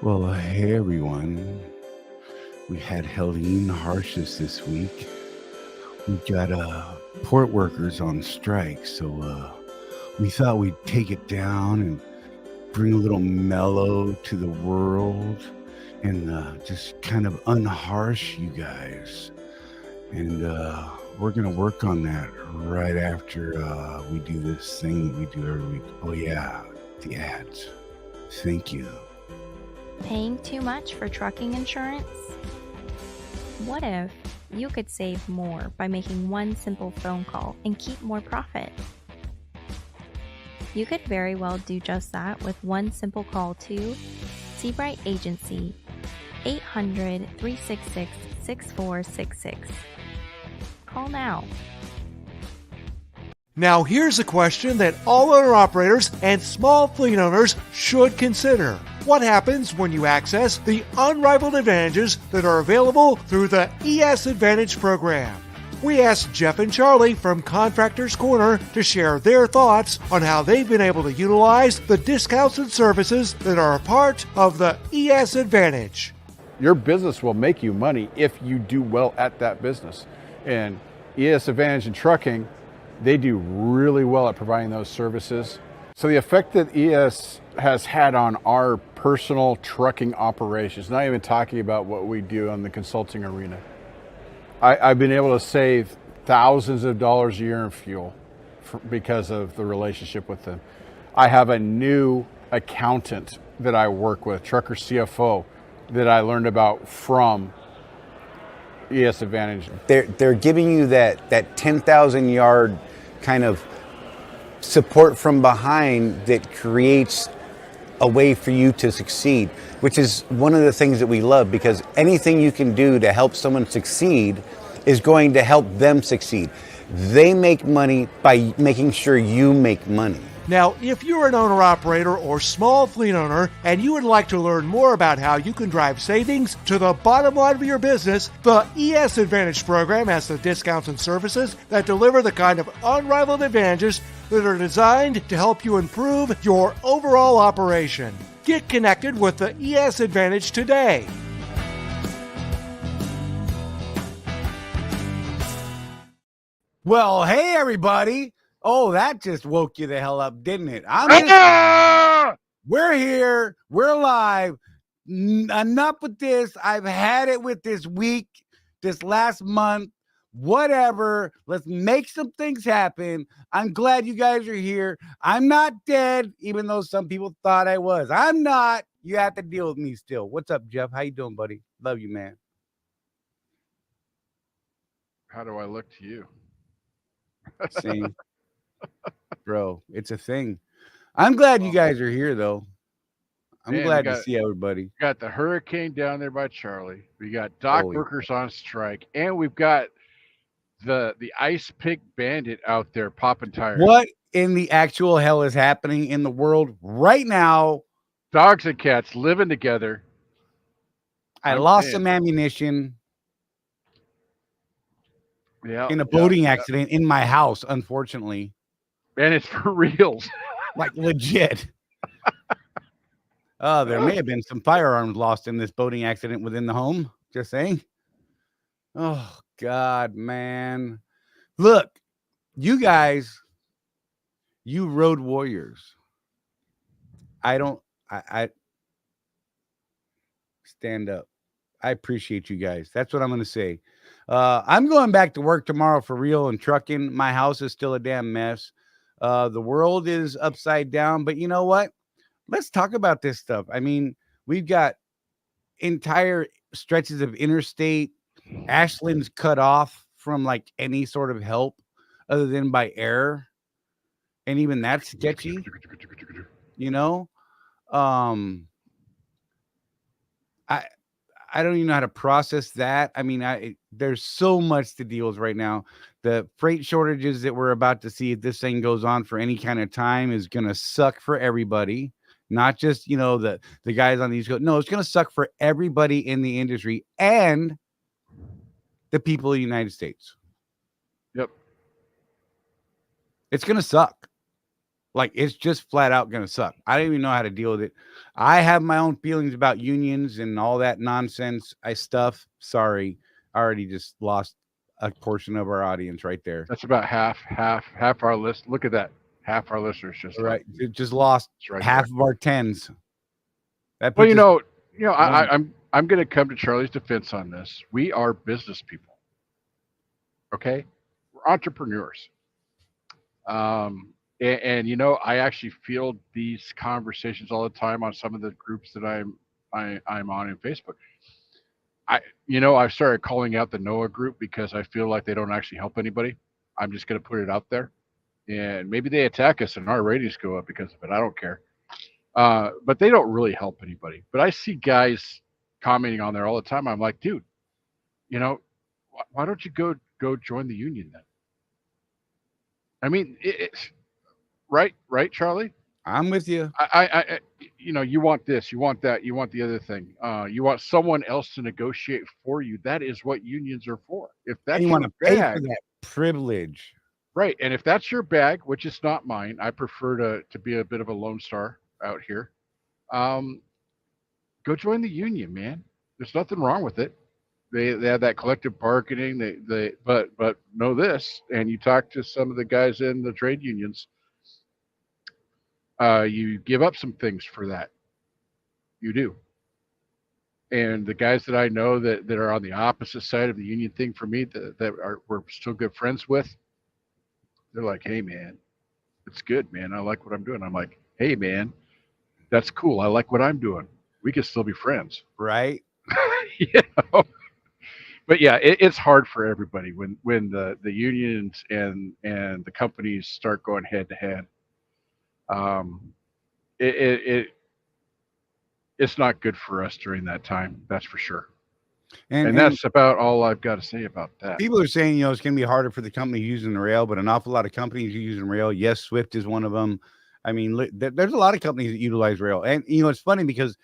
Well, hey everyone. We had Helene Harshes this week. We got port workers on strike, so we thought we'd take it down and bring a little mellow to the world and just kind of unharsh you guys. And we're gonna work on that right after we do this thing that we do every week. Oh yeah, the ads. Thank you. Paying too much for trucking insurance? What if you could save more by making one simple phone call and keep more profit? You could very well do just that with one simple call to Seabright Agency, 800-366-6466. Call now. Now here's a question that all owner-operators and small fleet owners should consider. What happens when you access the unrivaled advantages that are available through the ES Advantage program? We asked Jeff and Charley from Contractors Corner to share their thoughts on how they've been able to utilize the discounts and services that are a part of the ES Advantage. Your business will make you money if you do well at that business. And ES Advantage in trucking, they do really well at providing those services. So the effect that ES has had on our personal trucking operations, not even talking about what we do on the consulting arena. I've been able to save thousands of dollars a year in fuel because of the relationship with them. I have a new accountant that I work with, trucker CFO, that I learned about from ES Advantage. They're giving you that 10,000 yard kind of support from behind that creates a way for you to succeed, which is one of the things that we love, because anything you can do to help someone succeed is going to help them succeed. They make money by making sure you make money. Now, if you're an owner-operator or small fleet owner and you would like to learn more about how you can drive savings to the bottom line of your business, the ES Advantage program has the discounts and services that deliver the kind of unrivaled advantages that are designed to help you improve your overall operation. Get connected with the ES Advantage today. Well, hey everybody. Oh, that just woke you the hell up, didn't it? We're here. We're live. Enough with this. I've had it with this week, this last month, whatever. Let's make some things happen. I'm glad you guys are here. I'm not dead, even though some people thought I was. I'm not. You have to deal with me still. What's up, Jeff? How you doing, buddy? Love you, man. How do I look to you? Same. Bro, it's a thing. I'm glad you guys are here, though. I'm glad to see everybody. We got the hurricane down there by Charlie. We got dock workers on strike, and we've got the ice pick bandit out there popping tires. What in the actual hell is happening in the world right now? Dogs and cats living together. I lost some ammunition. Yeah, in a boating accident in my house, unfortunately. And it's for reals. Like legit. There may have been some firearms lost in this boating accident within the home. Just saying. Oh, God, man. Look, you guys, you road warriors. I stand up. I appreciate you guys. That's what I'm going to say. I'm going back to work tomorrow for real and trucking. My house is still a damn mess. The world is upside down, but you know what? Let's talk about this stuff. I mean, we've got entire stretches of interstate. Ashland's cut off from like any sort of help other than by air. And even that's sketchy, you know? I don't even know how to process that. I mean, there's so much to deal with right now. The freight shortages that we're about to see if this thing goes on for any kind of time is going to suck for everybody, not just, you know, the guys on these. No, it's going to suck for everybody in the industry and the people of the United States. Yep. It's going to suck. Like, it's just flat out going to suck. I don't even know how to deal with it. I have my own feelings about unions and all that nonsense. Sorry. I already just lost a portion of our audience right there. That's about half our list. Look at that. Half our listeners just Right. It just lost right half there. of our tens. That Well, puts us- I'm going to come to Charlie's defense on this. We are business people. Okay? We're entrepreneurs. And I actually field these conversations all the time on some of the groups that I'm on in Facebook. I've started calling out the NOAA group because I feel like they don't actually help anybody. I'm just going to put it out there, and maybe they attack us and our ratings go up because of it. I don't care. But they don't really help anybody. But I see guys commenting on there all the time. I'm like, dude, why don't you go join the union then? I mean, it's right, Charlie. I'm with you. I you want this, you want that, you want the other thing. You want someone else to negotiate for you. That is what unions are for. If that's And you want to your pay bag, for that privilege. right? And if that's your bag, which is not mine, I prefer to be a bit of a lone star out here. Go join the union, man. There's nothing wrong with it. They have that collective bargaining. But know this, and you talk to some of the guys in the trade unions. You give up some things for that. You do. And the guys that I know that are on the opposite side of the union thing for me we're still good friends with, they're like, hey man, it's good, man. I like what I'm doing. I'm like, hey man, that's cool. I like what I'm doing. We can still be friends. Right. But yeah, it's hard for everybody when the unions and the companies start going head to head. It's not good for us during that time. That's for sure. And that's about all I've got to say about that. People are saying, it's going to be harder for the company using the rail, but an awful lot of companies are using rail. Yes, Swift is one of them. I mean, there's a lot of companies that utilize rail. And, it's funny because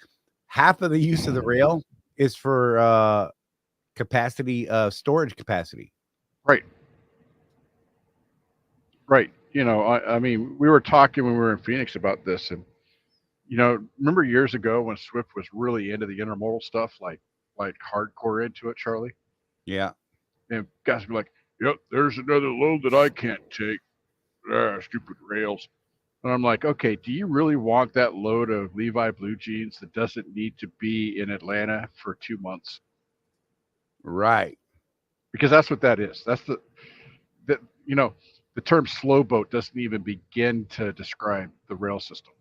half of the use of the rail is for capacity, storage capacity. Right. I mean, we were talking when we were in Phoenix about this, and remember years ago when Swift was really into the intermodal stuff, like hardcore into it, Charlie? Yeah. And guys would be like, yep, there's another load that I can't take. Stupid rails. And I'm like, okay, do you really want that load of Levi blue jeans that doesn't need to be in Atlanta for 2 months? Right. Because that's what that is. That's the term slow boat doesn't even begin to describe the rail system.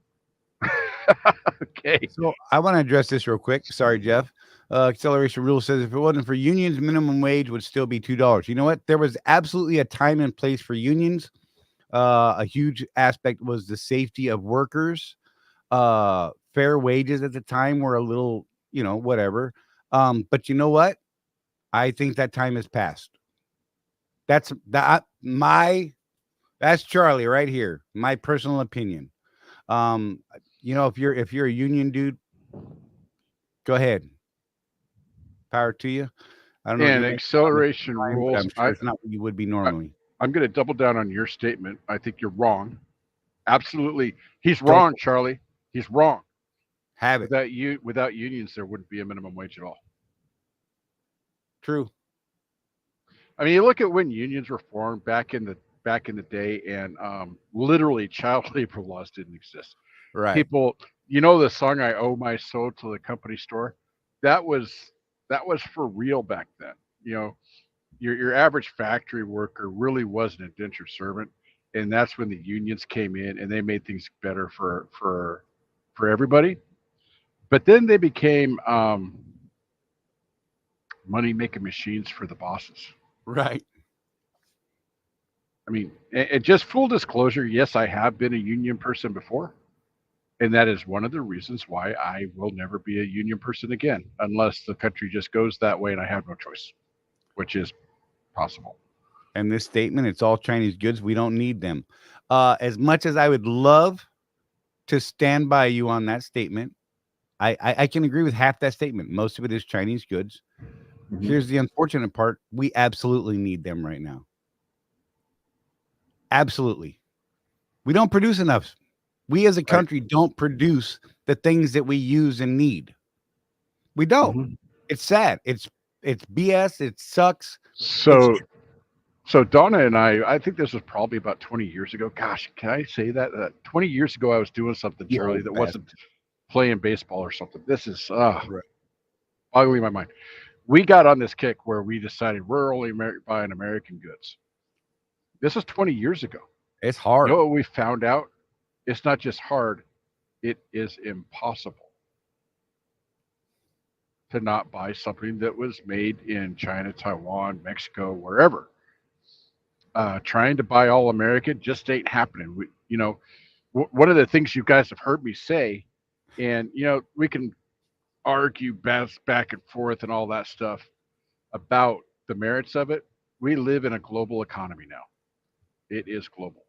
Okay. So I want to address this real quick. Sorry, Jeff. Acceleration Rule says if it wasn't for unions, minimum wage would still be $2. You know what? There was absolutely a time and place for unions. A huge aspect was the safety of workers. Fair wages at the time were a little, whatever. But you know what? I think that time has passed. That's Charlie right here. My personal opinion. If you're a union dude, go ahead. Power to you. I don't know. And acceleration rules. I'm sure it's not what you would be normally. I'm going to double down on your statement. I think you're wrong. Absolutely. He's wrong, Charlie. He's wrong. Have it. Without unions, there wouldn't be a minimum wage at all. True. I mean, you look at when unions were formed back in the day, and literally child labor laws didn't exist. Right. People, the song "I Owe My Soul to the Company Store," that was for real back then. Your average factory worker really was an indentured servant, and that's when the unions came in and they made things better for everybody. But then they became money-making machines for the bosses. Right. I mean, and just full disclosure, yes, I have been a union person before. And that is one of the reasons why I will never be a union person again, unless the country just goes that way and I have no choice, which is possible. And this statement, it's all Chinese goods. We don't need them. As much as I would love to stand by you on that statement, I can agree with half that statement. Most of it is Chinese goods. Mm-hmm. Here's the unfortunate part. We absolutely need them right now. Absolutely. We don't produce enough We as a Right. country don't produce the things that we use and need. We don't. Mhm. It's sad. It's BS. It sucks. So Donna and I think this was probably about 20 years ago. Gosh, can I say that? 20 years ago, I was doing something, You Charlie, old that bastard. wasn't playing baseball or something. This is Right. boggling my mind. We got on this kick where we decided we're only buying American goods. This was 20 years ago. It's You hard. know what we found out? It's not just hard, it is impossible to not buy something that was made in China, Taiwan, Mexico, wherever. Trying to buy all American just ain't happening. One of the things you guys have heard me say, and we can argue back and forth and all that stuff about the merits of it. We live in a global economy now. It is global.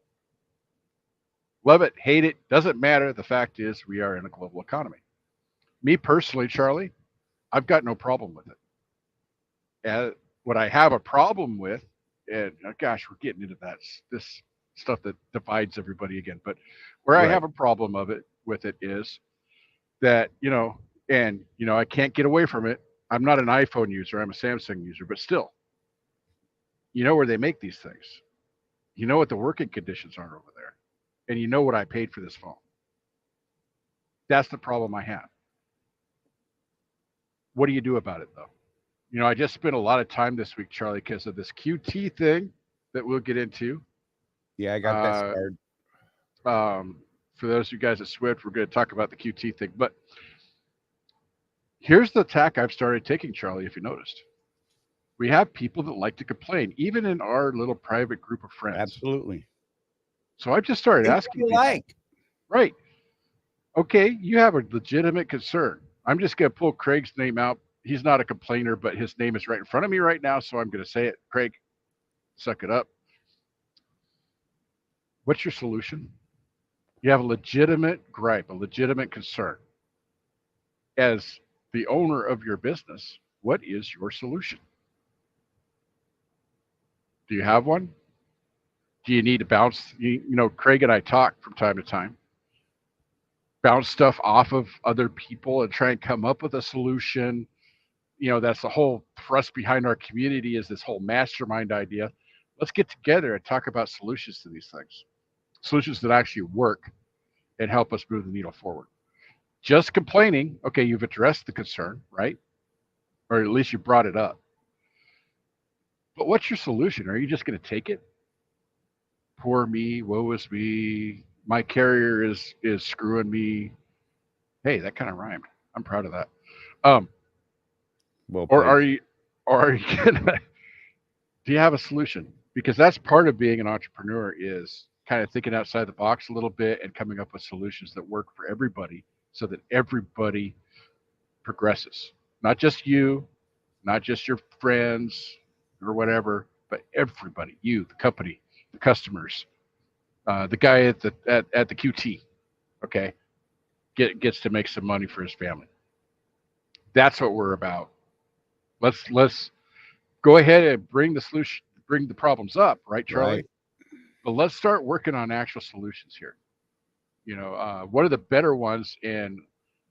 Love it, hate it, doesn't matter. The fact is, we are in a global economy. Me personally, Charlie, I've got no problem with it. What I have a problem with, and gosh, we're getting into this stuff that divides everybody again. But where I Right. have a problem with it is that I can't get away from it. I'm not an iPhone user. I'm a Samsung user, but still, you know where they make these things. You know what the working conditions are over there, and you know what I paid for this phone. That's the problem I have. What do you do about it, though? I just spent a lot of time this week, Charlie, because of this QT thing that we'll get into. Yeah, I got that Uh, started. For those of you guys at Swift, we're going to talk about the QT thing. But here's the tack I've started taking, Charlie, if you noticed. We have people that like to complain, even in our little private group of friends. Absolutely. So I just started Think what asking you people, like. right, okay, you have a legitimate concern. I'm just going to pull Craig's name out. He's not a complainer, but his name is right in front of me right now, so I'm going to say it. Craig, suck it up. What's your solution? You have a legitimate gripe, a legitimate concern. As the owner of your business, what is your solution? Do you have one? Do you need to bounce? Craig and I talk from time to time, bounce stuff off of other people and try and come up with a solution. That's the whole thrust behind our community, is this whole mastermind idea. Let's get together and talk about solutions to these things, solutions that actually work and help us move the needle forward. Just complaining, okay, you've addressed the concern, right? Or at least you brought it up. But what's your solution? Are you just going to take it? Poor me, woe is me, my carrier is screwing me. Hey, that kind of rhymed. I'm proud of that. Well, Or are you gonna, do you have a solution? Because that's part of being an entrepreneur, is kind of thinking outside the box a little bit and coming up with solutions that work for everybody, so that everybody progresses. Not just you, not just your friends or whatever, but everybody, you, the company, the customers, the guy at the QT, okay, gets to make some money for his family. That's what we're about. Let's go ahead and bring the solution, bring the problems up, right, Charlie? Right. But let's start working on actual solutions here. One of the better ones, and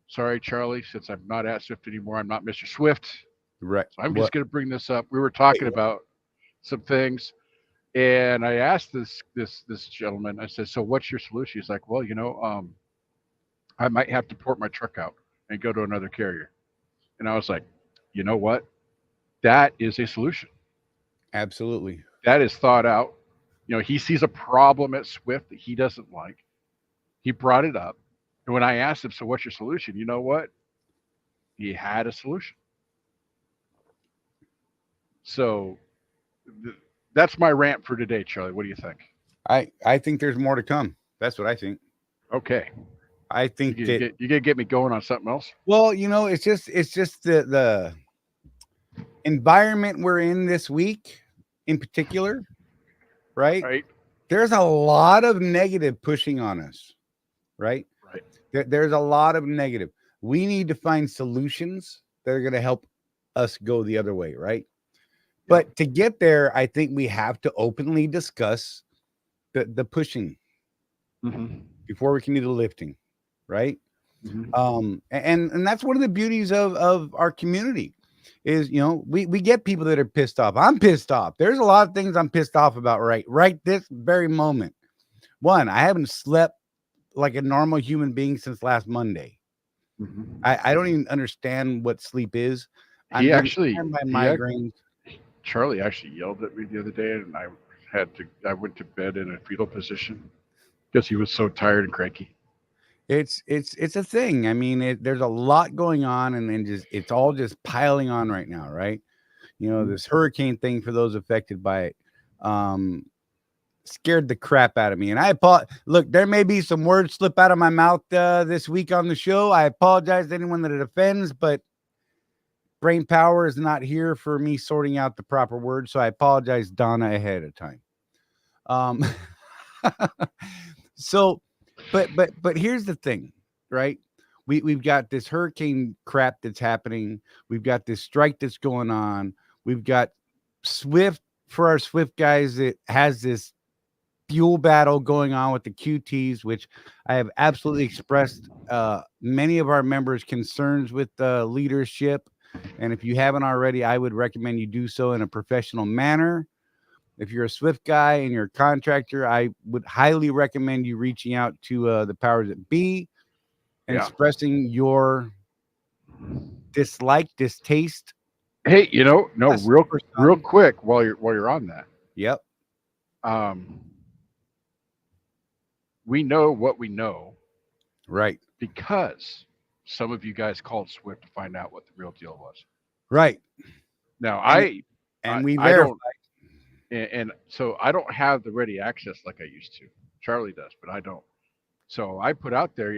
sorry, Charlie, since I'm not at Swift anymore, I'm not Mr. Swift, Right. so I'm What? just going to bring this up. We were talking about some things, and I asked this gentleman. I said, "So what's your solution?" He's like, "Well, I might have to port my truck out and go to another carrier." And I was like, "You know what? That is a solution. Absolutely. That is thought out." He sees a problem at Swift that he doesn't like. He brought it up. And when I asked him, "So what's your solution?" You know what? He had a solution. So that's my rant for today, Charlie. What do you think? I think there's more to come. That's what I think. Okay. I think You that gonna get me going on something else? well, it's just the environment we're in this week in particular, right? Right. There's a lot of negative pushing on us, right? Right. There's a lot of negative. We need to find solutions that are going to help us go the other way, right? But to get there, I think we have to openly discuss the pushing. Mm-hmm. before we can do the lifting, right? Mhm. And that's one of the beauties of our community is, you know, we get people that are pissed off. I'm pissed off. There's a lot of things I'm pissed off about right this very moment. One, I haven't slept like a normal human being since last Monday. Mhm. I don't even understand what sleep is. I'm He getting actually, slammed by he ac- migraines. Charlie actually yelled at me the other day, and I went to bed in a fetal position because he was so tired and cranky. It's a thing. I mean, there's a lot going on, and then just it's all just piling on right now, right? You know, Mhm. this hurricane thing for those affected by it scared the crap out of me. And look, there may be some words slip out of my mouth this week on the show. I apologize to anyone that it offends, but brain power is not here for me sorting out the proper words. So I apologize, Donna, ahead of time. Um, so, but here's the thing, right? We've got this hurricane crap that's happening. We've got this strike that's going on. We've got Swift for our Swift guys that has this fuel battle going on with the QTs, which I have absolutely expressed many of our members' concerns with the leadership. And if you haven't already, I would recommend you do so in a professional manner. If you're a Swift guy and you're a contractor, I would highly recommend you reaching out to the powers that be and Yeah. expressing your dislike, distaste. Hey, no, Yes, for real some. quick while you're on that. Yep. Um, we know what we know Right. because some of you guys called Swift to find out what the real deal was. Right. Now, And I, we I verify. don't, and so I don't have the ready access like I used to. Charlie does, but I don't. So I put out there,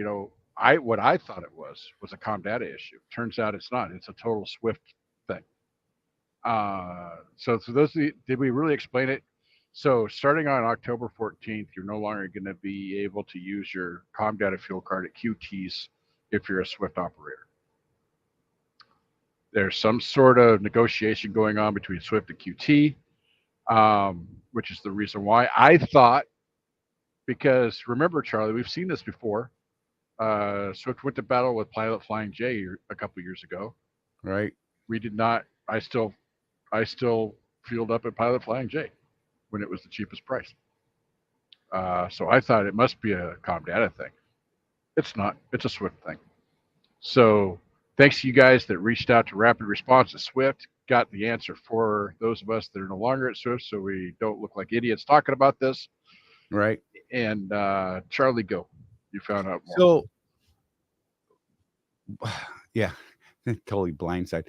what I thought it was a com data issue. Turns out it's not. It's a total Swift thing. So for those of you, did we really explain it? So starting on October 14th, you're no longer going to be able to use your com data fuel card at QTs if you're a Swift operator. There's some sort of negotiation going on between Swift and QT, which is the reason why I thought, because remember, Charlie, we've seen this before. Swift went to battle with Pilot Flying J a couple years ago. Right. We did not. I still fueled up at Pilot Flying J when it was the cheapest price. So I thought it must be a com data thing. It's not. It's a Swift thing. So thanks to you guys that reached out to Rapid Response at Swift, got the answer for those of us that are no longer at Swift, so we don't look like idiots talking about this. Right. And Charlie, go. You found out more. So, yeah, totally blindside.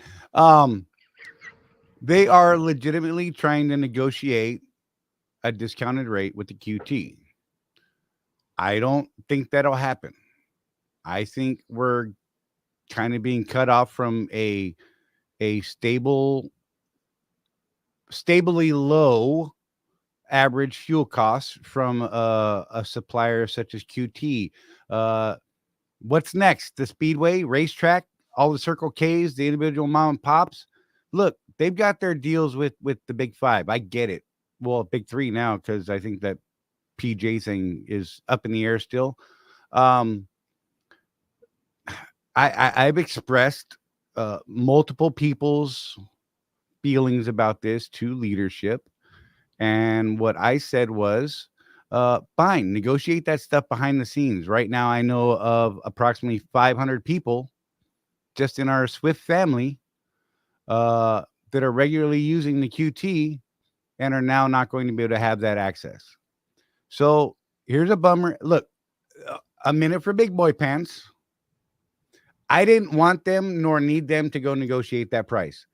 They are legitimately trying to negotiate a discounted rate with the QT. I don't think that'll happen. I think we're kind of being cut off from a stably low average fuel costs from a supplier such as QT. What's next? The Speedway, racetrack, all the Circle Ks, the individual mom and pops. Look, they've got their deals with the big five. I get it. Well, big three now, because I think that PJ thing is up in the air still. I've expressed multiple people's feelings about this to leadership. And what I said was, fine, negotiate that stuff behind the scenes. Right now, I know of approximately 500 people just in our Swift family that are regularly using the QT and are now not going to be able to have that access. So here's a bummer. Look, a minute for big boy pants. I didn't want them nor need them to go negotiate that price.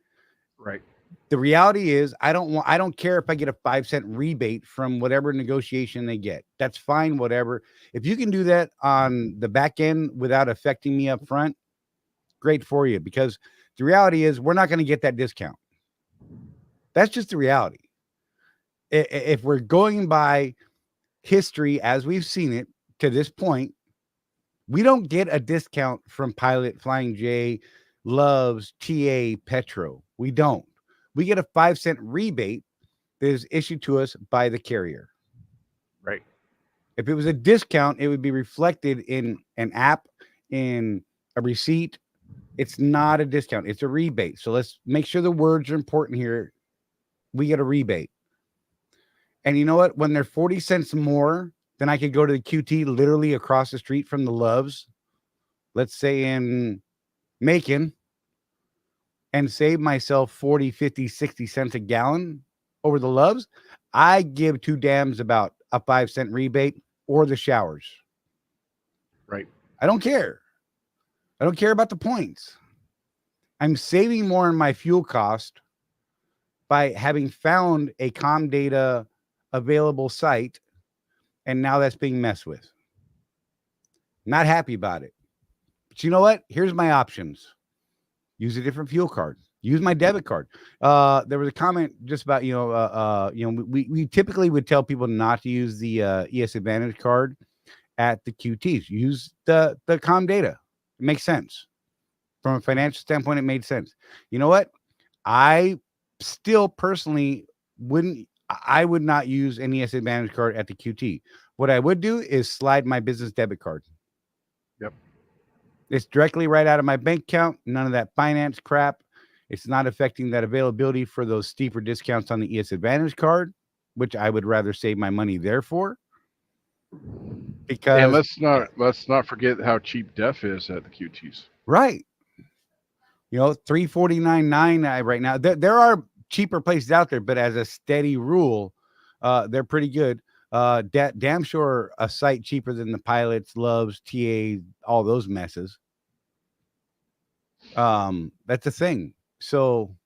Right. The reality is I don't care if I get a 5-cent rebate from whatever negotiation they get. That's fine, whatever. If you can do that on the back end without affecting me up front, great for you, because the reality is we're not going to get that discount. That's just the reality. If we're going by history as we've seen it to this point, we don't get a discount from Pilot, Flying J, Loves, TA, Petro. We don't. We get a 5-cent rebate that is issued to us by the carrier. Right. If it was a discount, it would be reflected in an app, in a receipt. It's not a discount. It's a rebate. So let's make sure the words are important here. We get a rebate. And you know what? When they're 40 cents more, then I could go to the QT literally across the street from the Loves, let's say in Macon, and save myself 40, 50, 60 cents a gallon over the Loves. I give two damns about a 5-cent rebate or the showers. Right. I don't care. I don't care about the points. I'm saving more in my fuel cost by having found a Comdata available site, and now that's being messed with. Not happy about it. But you know what? Here's my options. Use a different fuel card. Use my debit card. There was a comment just about, we typically would tell people not to use the ES Advantage card at the QTs. Use the Comdata. It makes sense. From a financial standpoint, it made sense. You know what? I still personally I would not use an ES Advantage card at the QT. What I would do is slide my business debit card. Yep. It's directly right out of my bank account. None of that finance crap. It's not affecting that availability for those steeper discounts on the ES Advantage card, which I would rather save my money there for. Because and let's not forget how cheap DEF is at the QTs. Right. $349.9 right now. There are cheaper places out there, but as a steady rule, they're pretty good. Damn sure a site cheaper than the Pilots, Loves, TA, all those messes. That's a thing. So,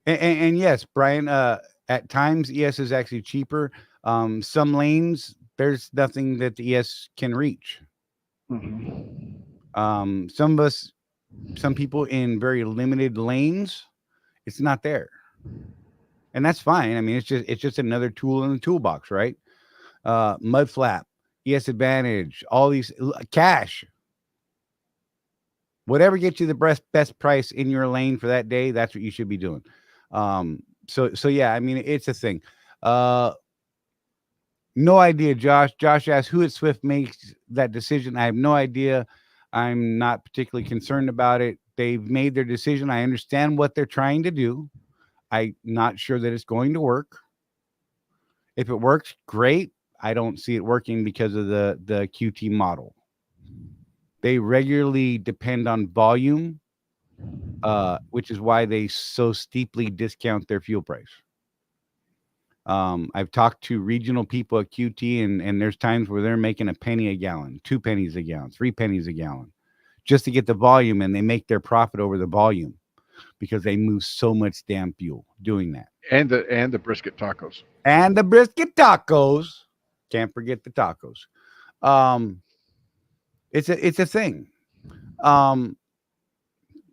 and yes, Brian, at times ES is actually cheaper. Some lanes, there's nothing that the ES can reach. Mm-hmm. Some people in very limited lanes, it's not there. And that's fine. I mean, it's just another tool in the toolbox, right? Mud flap, ES Advantage, all these cash. Whatever gets you the best price in your lane for that day, that's what you should be doing. So yeah, I mean, it's a thing. No idea, Josh. Josh asked who at Swift makes that decision. I have no idea. I'm not particularly concerned about it. They've made their decision. I understand what they're trying to do. I'm not sure that it's going to work. If it works, great. I don't see it working because of the QT model. They regularly depend on volume, which is why they so steeply discount their fuel price. I've talked to regional people at QT, and there's times where they're making a penny a gallon, 2 pennies a gallon, 3 pennies a gallon, just to get the volume, and they make their profit over the volume because they move so much damn fuel doing that. And the brisket tacos. And the brisket tacos. Can't forget the tacos. It's a thing.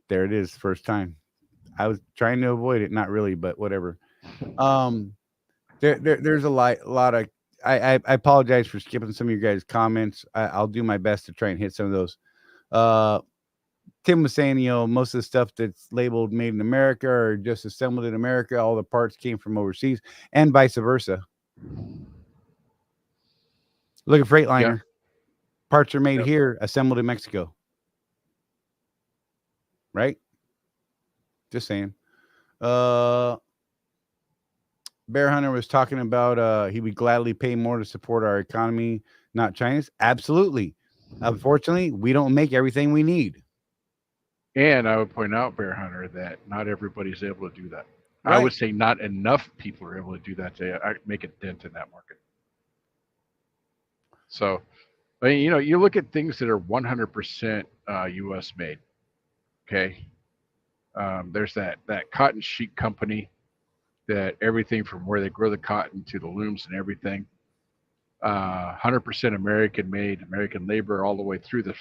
There it is, first time. I was trying to avoid it, not really, but whatever. There's a lot of. I apologize for skipping some of your guys' comments. I'll do my best to try and hit some of those. Tim was saying, most of the stuff that's labeled made in America or just assembled in America, all the parts came from overseas, and vice versa. Look at Freightliner. Yeah. Parts are made here, assembled in Mexico. Right? Just saying. Bear Hunter was talking about he would gladly pay more to support our economy, not China's. Absolutely. Unfortunately, we don't make everything we need. And I would point out, Bear Hunter, that not everybody's able to do that. Right. I would say not enough people are able to do that to make a dent in that market. So, I mean, you look at things that are 100% U.S. made. Okay, there's that cotton sheet company that everything from where they grow the cotton to the looms and everything, 100% American made, American labor all the way through the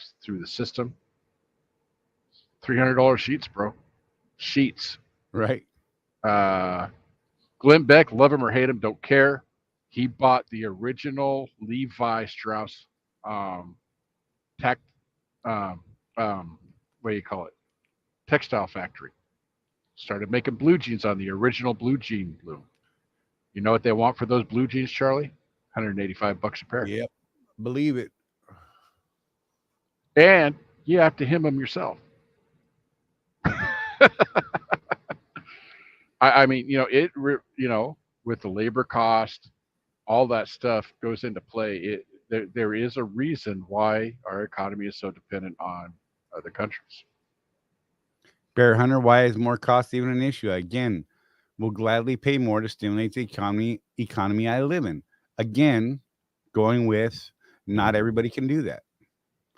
system. $300 sheets, bro. Sheets. Right. Glenn Beck, love him or hate him, don't care. He bought the original Levi Strauss what do you call it? Textile factory. Started making blue jeans on the original blue jean loom. You know what they want for those blue jeans, Charlie? $185 a pair. Yep. Believe it. And you have to hem them yourself. I mean, with the labor cost, all that stuff goes into play. There is a reason why our economy is so dependent on other countries. Bear Hunter, why is more cost even an issue? Again, we'll gladly pay more to stimulate the economy I live in. Again, going with not everybody can do that.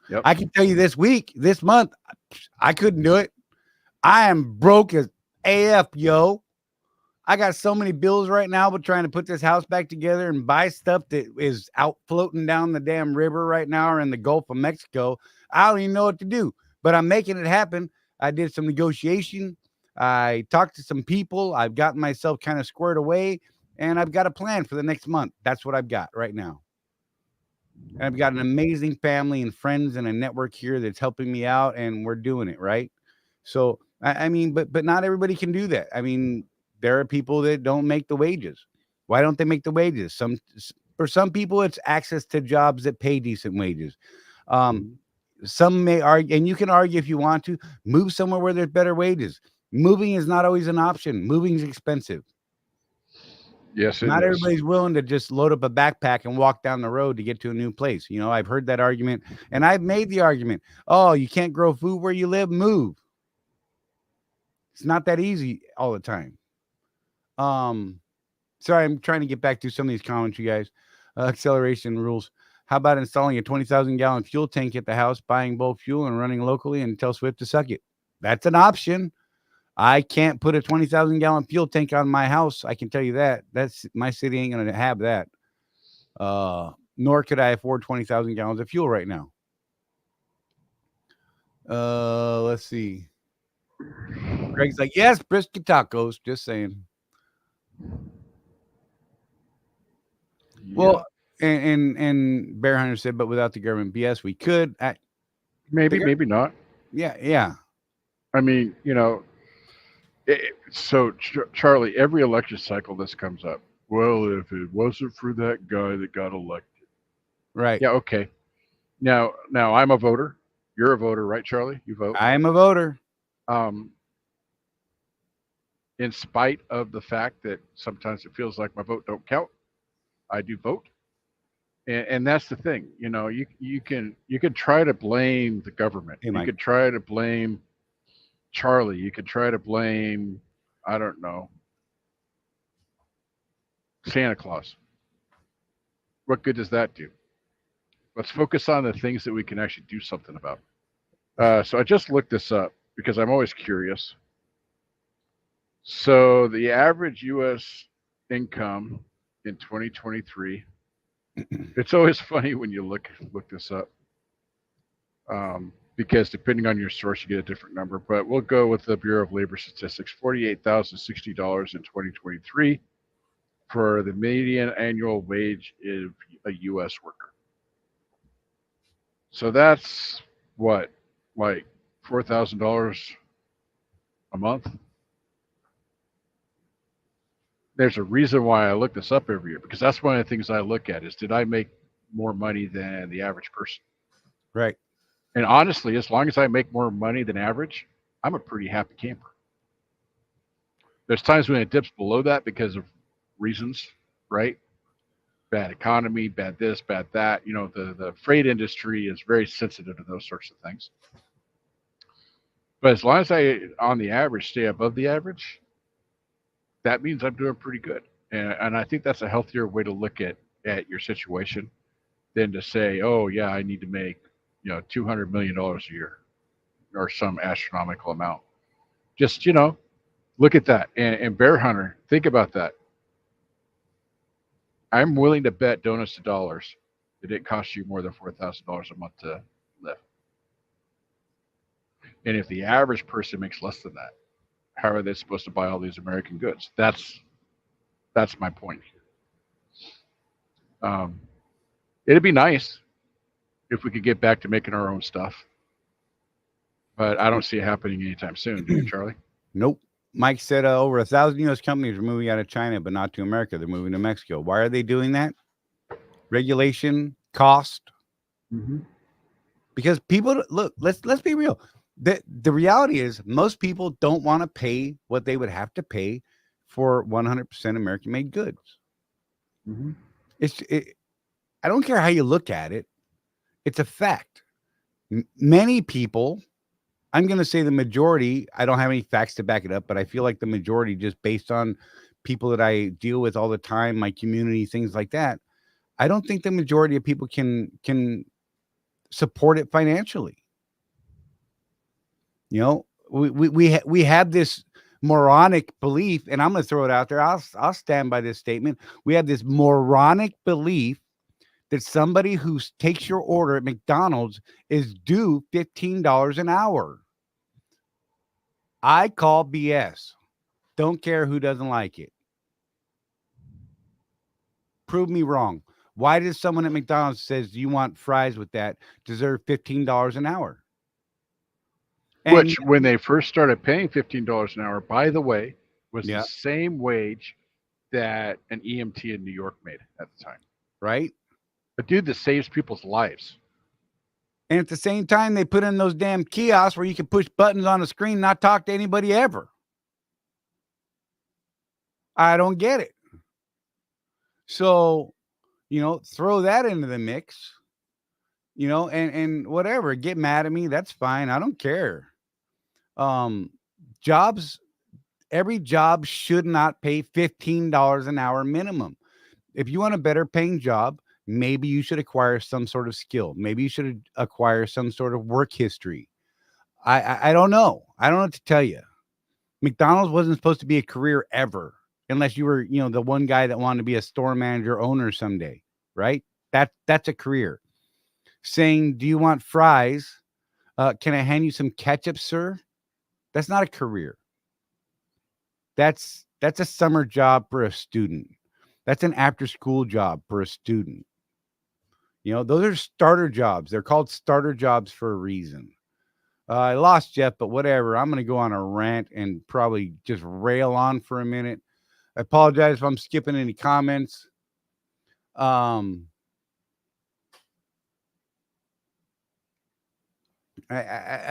Yep. I can tell you this month, I couldn't do it. I am broke as AF, yo. I got so many bills right now, but trying to put this house back together and buy stuff that is out floating down the damn river right now or in the Gulf of Mexico. I don't even know what to do, but I'm making it happen. I did some negotiation. I talked to some people. I've gotten myself kind of squared away, and I've got a plan for the next month. That's what I've got right now. And I've got an amazing family and friends and a network here that's helping me out, and we're doing it, right? So, I mean, but not everybody can do that. I mean, there are people that don't make the wages. Why don't they make the wages? For some people, it's access to jobs that pay decent wages. Some may argue, and you can argue if you want to, move somewhere where there's better wages. Moving is not always an option. Moving is expensive. Yes, not everybody's willing to just load up a backpack and walk down the road to get to a new place. You know, I've heard that argument, and I've made the argument. Oh, you can't grow food where you live? Move. It's not that easy all the time. Sorry, I'm trying to get back to some of these comments, you guys. Acceleration rules. How about installing a 20,000 gallon fuel tank at the house, buying bulk fuel and running locally and tell Swift to suck it? That's an option. I can't put a 20,000 gallon fuel tank on my house. I can tell you that. That's my city ain't going to have that. Nor could I afford 20,000 gallons of fuel right now. Let's see. Greg's like, yes, brisket tacos. Just saying. Yeah. Well, and Bear Hunter said, but without the government BS, we could. Maybe not. Yeah. I mean, so Charlie, every election cycle this comes up. Well, if it wasn't for that guy that got elected. Right. Yeah, okay. Now I'm a voter. You're a voter, right, Charlie? You vote. I am a voter. In spite of the fact that sometimes it feels like my vote don't count, I do vote. And that's the thing. You can try to blame the government. Hey, you could try to blame Charlie. You could try to blame, I don't know, Santa Claus. What good does that do? Let's focus on the things that we can actually do something about. So I just looked this up because I'm always curious. So the average U.S. income in 2023, it's always funny when you look this up. Because depending on your source, you get a different number. But we'll go with the Bureau of Labor Statistics, $48,060 in 2023 for the median annual wage of a U.S. worker. So that's what, like $4,000 a month? There's a reason why I look this up every year, because that's one of the things I look at is, did I make more money than the average person? Right. And honestly, as long as I make more money than average, I'm a pretty happy camper. There's times when it dips below that because of reasons, right? Bad economy, bad this, bad that. The freight industry is very sensitive to those sorts of things. But as long as I, on the average, stay above the average, that means I'm doing pretty good. And I think that's a healthier way to look at your situation than to say, oh, yeah, I need to make $200 million a year or some astronomical amount. Just, look at that. And Bear Hunter, think about that. I'm willing to bet donuts to dollars that it costs you more than $4,000 a month to live. And if the average person makes less than that, how are they supposed to buy all these American goods? That's my point here. It'd be nice if we could get back to making our own stuff, but I don't see it happening anytime soon. Do you, Charlie? Nope. Mike said over 1,000 U.S. companies are moving out of China, but not to America. They're moving to Mexico. Why are they doing that? regulation, cost. Mm-hmm. Because people look, let's be real. The reality is most people don't want to pay what they would have to pay for 100% American made goods. Mm-hmm. I don't care how you look at it. It's a fact. Many people, I'm going to say the majority, I don't have any facts to back it up, but I feel like the majority, just based on people that I deal with all the time, my community, things like that, I don't think the majority of people can support it financially. You know, we have this moronic belief, and I'm going to throw it out there. I'll stand by this statement. We have this moronic belief that somebody who takes your order at McDonald's is due $15 an hour. I call BS. Don't care who doesn't like it. Prove me wrong. Why does someone at McDonald's says you want fries with that deserve $15 an hour? And Which, when they first started paying $15 an hour, by the way, was yeah, the same wage that an EMT in New York made at the time. right. A dude that saves people's lives. And at the same time, they put in those damn kiosks where you can push buttons on the screen, not talk to anybody ever. I don't get it. So, throw that into the mix, and whatever, get mad at me. That's fine. I don't care. Jobs, every job should not pay $15 an hour minimum. If you want a better paying job, maybe you should acquire some sort of skill. Maybe you should acquire some sort of work history. I don't know. I don't know what to tell you. McDonald's wasn't supposed to be a career ever, unless you were, the one guy that wanted to be a store manager owner someday, right? That's a career. Saying, do you want fries? Can I hand you some ketchup, sir? That's not a career. That's a summer job for a student. That's an after school job for a student. Those are starter jobs. They're called starter jobs for a reason. I lost Jeff, but whatever. I'm going to go on a rant and probably just rail on for a minute. I apologize if I'm skipping any comments. I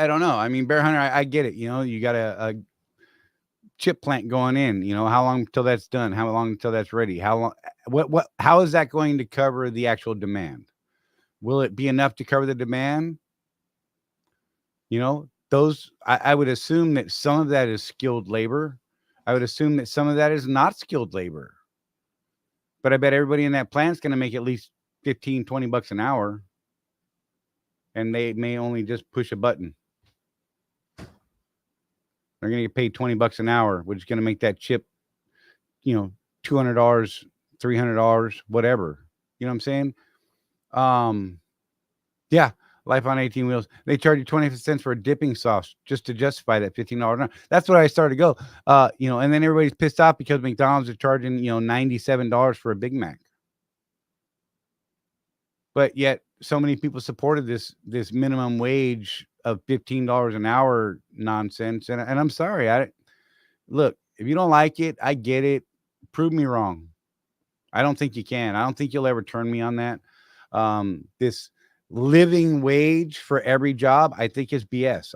don't know. I mean, Bear Hunter, I get it. You got a chip plant going in. How long until that's done? How long until that's ready? How long? How is that going to cover the actual demand? Will it be enough to cover the demand? I would assume that some of that is skilled labor. I would assume that some of that is not skilled labor. But I bet everybody in that plant is going to make at least $15-20 an hour. And they may only just push a button. They're going to get paid $20 an hour, which is going to make that chip, $200, $300, whatever. You know what I'm saying? Yeah. Life on 18 wheels. They charge you 25 cents for a dipping sauce just to justify that $15 an hour. That's what I started to go. And then everybody's pissed off because McDonald's are charging, $97 for a Big Mac. But yet so many people supported this minimum wage of $15 an hour nonsense. And I'm sorry. Look, if you don't like it, I get it. Prove me wrong. I don't think you can. I don't think you'll ever turn me on that. This living wage for every job, I think is BS.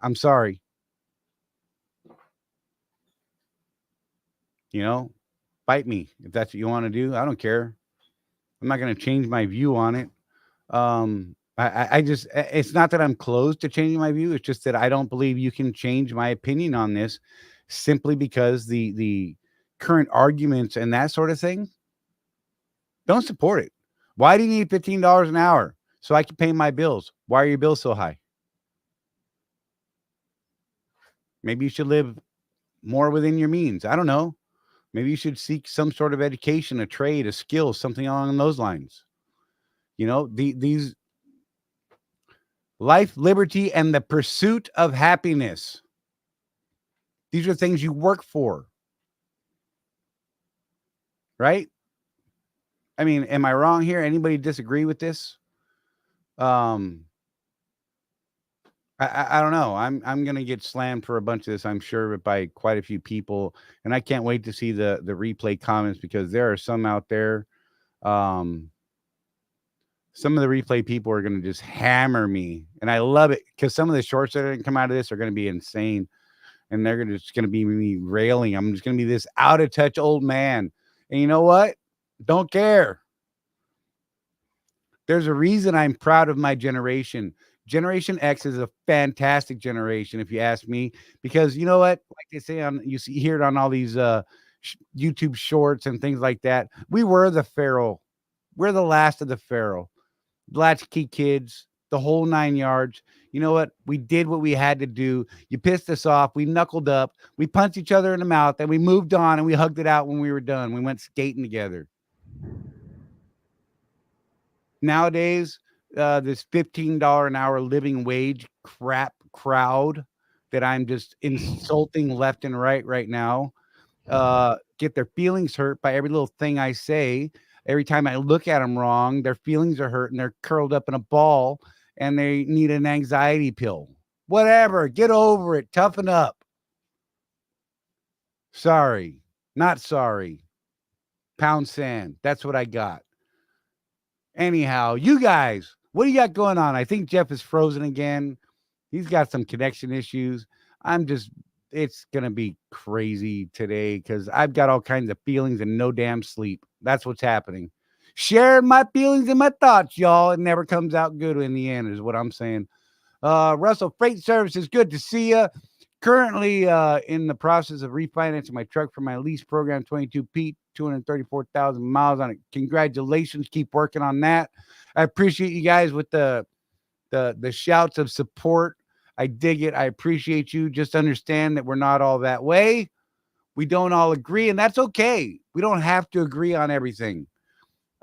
I'm sorry. Bite me if that's what you want to do. I don't care. I'm not going to change my view on it. I just, it's not that I'm closed to changing my view. It's just that I don't believe you can change my opinion on this simply because the current arguments and that sort of thing don't support it. Why do you need $15 an hour? So I can pay my bills. Why are your bills so high? Maybe you should live more within your means. I don't know. Maybe you should seek some sort of education, a trade, a skill, something along those lines. These life, liberty, and the pursuit of happiness. These are things you work for. Right? I mean, am I wrong here? Anybody disagree with this? I don't know. I'm going to get slammed for a bunch of this, I'm sure, by quite a few people. And I can't wait to see the replay comments because there are some out there Some of the replay people are going to just hammer me, and I love it because some of the shorts that are going to come out of this are going to be insane, and they're just going to be me railing. I'm just going to be this out of touch old man, and you know what? Don't care. There's a reason I'm proud of my generation. Generation X is a fantastic generation, if you ask me, because you know what? Like they say you hear it on all these YouTube shorts and things like that. We were the Pharaoh. We're the last of the Pharaoh. Latchkey kids, the whole 9 yards. You know what? We did what we had to do. You pissed us off. We knuckled up. We punched each other in the mouth, and we moved on, and we hugged it out when we were done. We went skating together. Nowadays, this $15 an hour living wage crap crowd that I'm just insulting left and right now, get their feelings hurt by every little thing I say. Every time I look at them wrong, their feelings are hurt and they're curled up in a ball and they need an anxiety pill. Whatever, get over it, toughen up. Sorry, not sorry. Pound sand, that's what I got. Anyhow, you guys, what do you got going on? I think Jeff is frozen again. He's got some connection issues. It's going to be crazy today because I've got all kinds of feelings and no damn sleep. That's what's happening. Sharing my feelings and my thoughts, y'all. It never comes out good in the end is what I'm saying. Russell Freight Services, good to see you. Currently in the process of refinancing my truck for my lease program, 22 Pete, 234,000 miles on it. Congratulations. Keep working on that. I appreciate you guys with the shouts of support. I dig it. I appreciate you. Just understand that we're not all that way. We don't all agree, and that's okay. We don't have to agree on everything.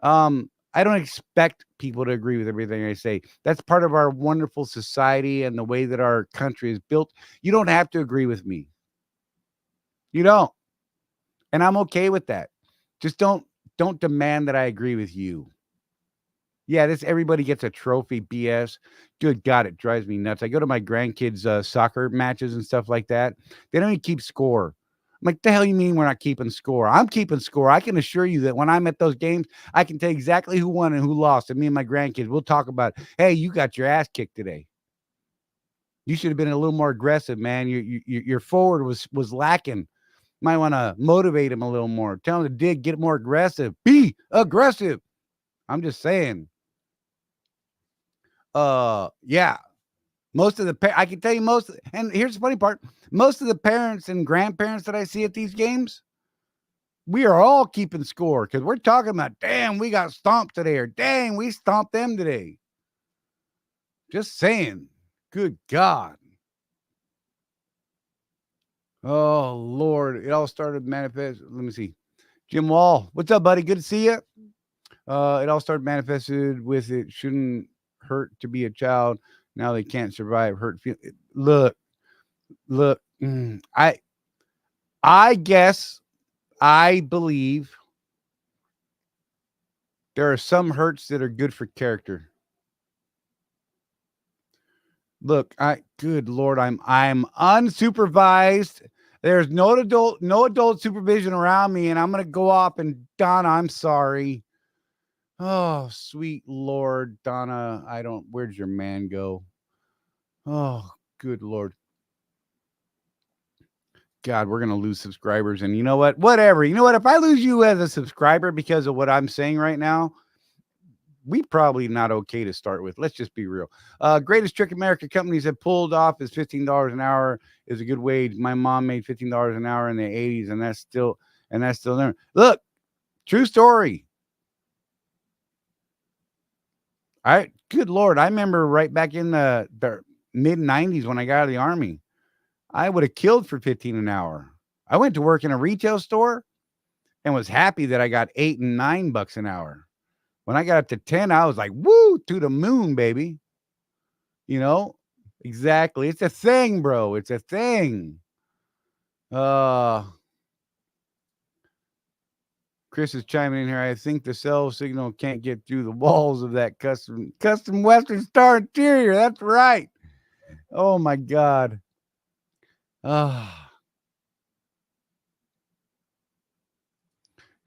I don't expect people to agree with everything I say. That's part of our wonderful society and the way that our country is built. You don't have to agree with me. You don't. And I'm okay with that. Just don't demand that I agree with you. Yeah, everybody gets a trophy BS. Good God, it drives me nuts. I go to my grandkids' soccer matches and stuff like that. They don't even keep score. I'm like, the hell you mean we're not keeping score? I'm keeping score. I can assure you that when I'm at those games, I can tell exactly who won and who lost. And me and my grandkids, we'll talk about, hey, you got your ass kicked today. You should have been a little more aggressive, man. Your forward was lacking. Might want to motivate him a little more. Tell him to dig, get more aggressive. Be aggressive. I'm just saying. Yeah. Most of the I can tell you and here's the funny part. Most of the parents and grandparents that I see at these games, we are all keeping score because we're talking about, damn, we got stomped today, or dang, we stomped them today. Just saying. Good God. Oh, Lord. It all started manifest. Let me see. Jim Wall. What's up, buddy? Good to see you. It all started manifested with it shouldn't hurt to be a child. Now they can't survive hurt. Look. I guess I believe there are some hurts that are good for character. Look, good Lord, I'm unsupervised. There's no adult supervision around me, and I'm gonna go off and Donna, I'm sorry. Oh, sweet Lord, Donna, where'd your man go? Oh, good Lord. God, we're going to lose subscribers. And you know what? Whatever. You know what? If I lose you as a subscriber because of what I'm saying right now, we probably not okay to start with. Let's just be real. Greatest trick America companies have pulled off is $15 an hour is a good wage. My mom made $15 an hour in the 80s, and that's still there. Look, true story. Good Lord. I remember right back in the mid 90s when I got out of the Army, I would have killed for 15 an hour. I went to work in a retail store and was happy that I got $8 and $9 an hour. When I got up to 10, I was like, woo, to the moon, baby. You know, exactly. It's a thing, bro. It's a thing. Chris is chiming in here. I think the cell signal can't get through the walls of that custom Western Star interior. That's right. Oh my God.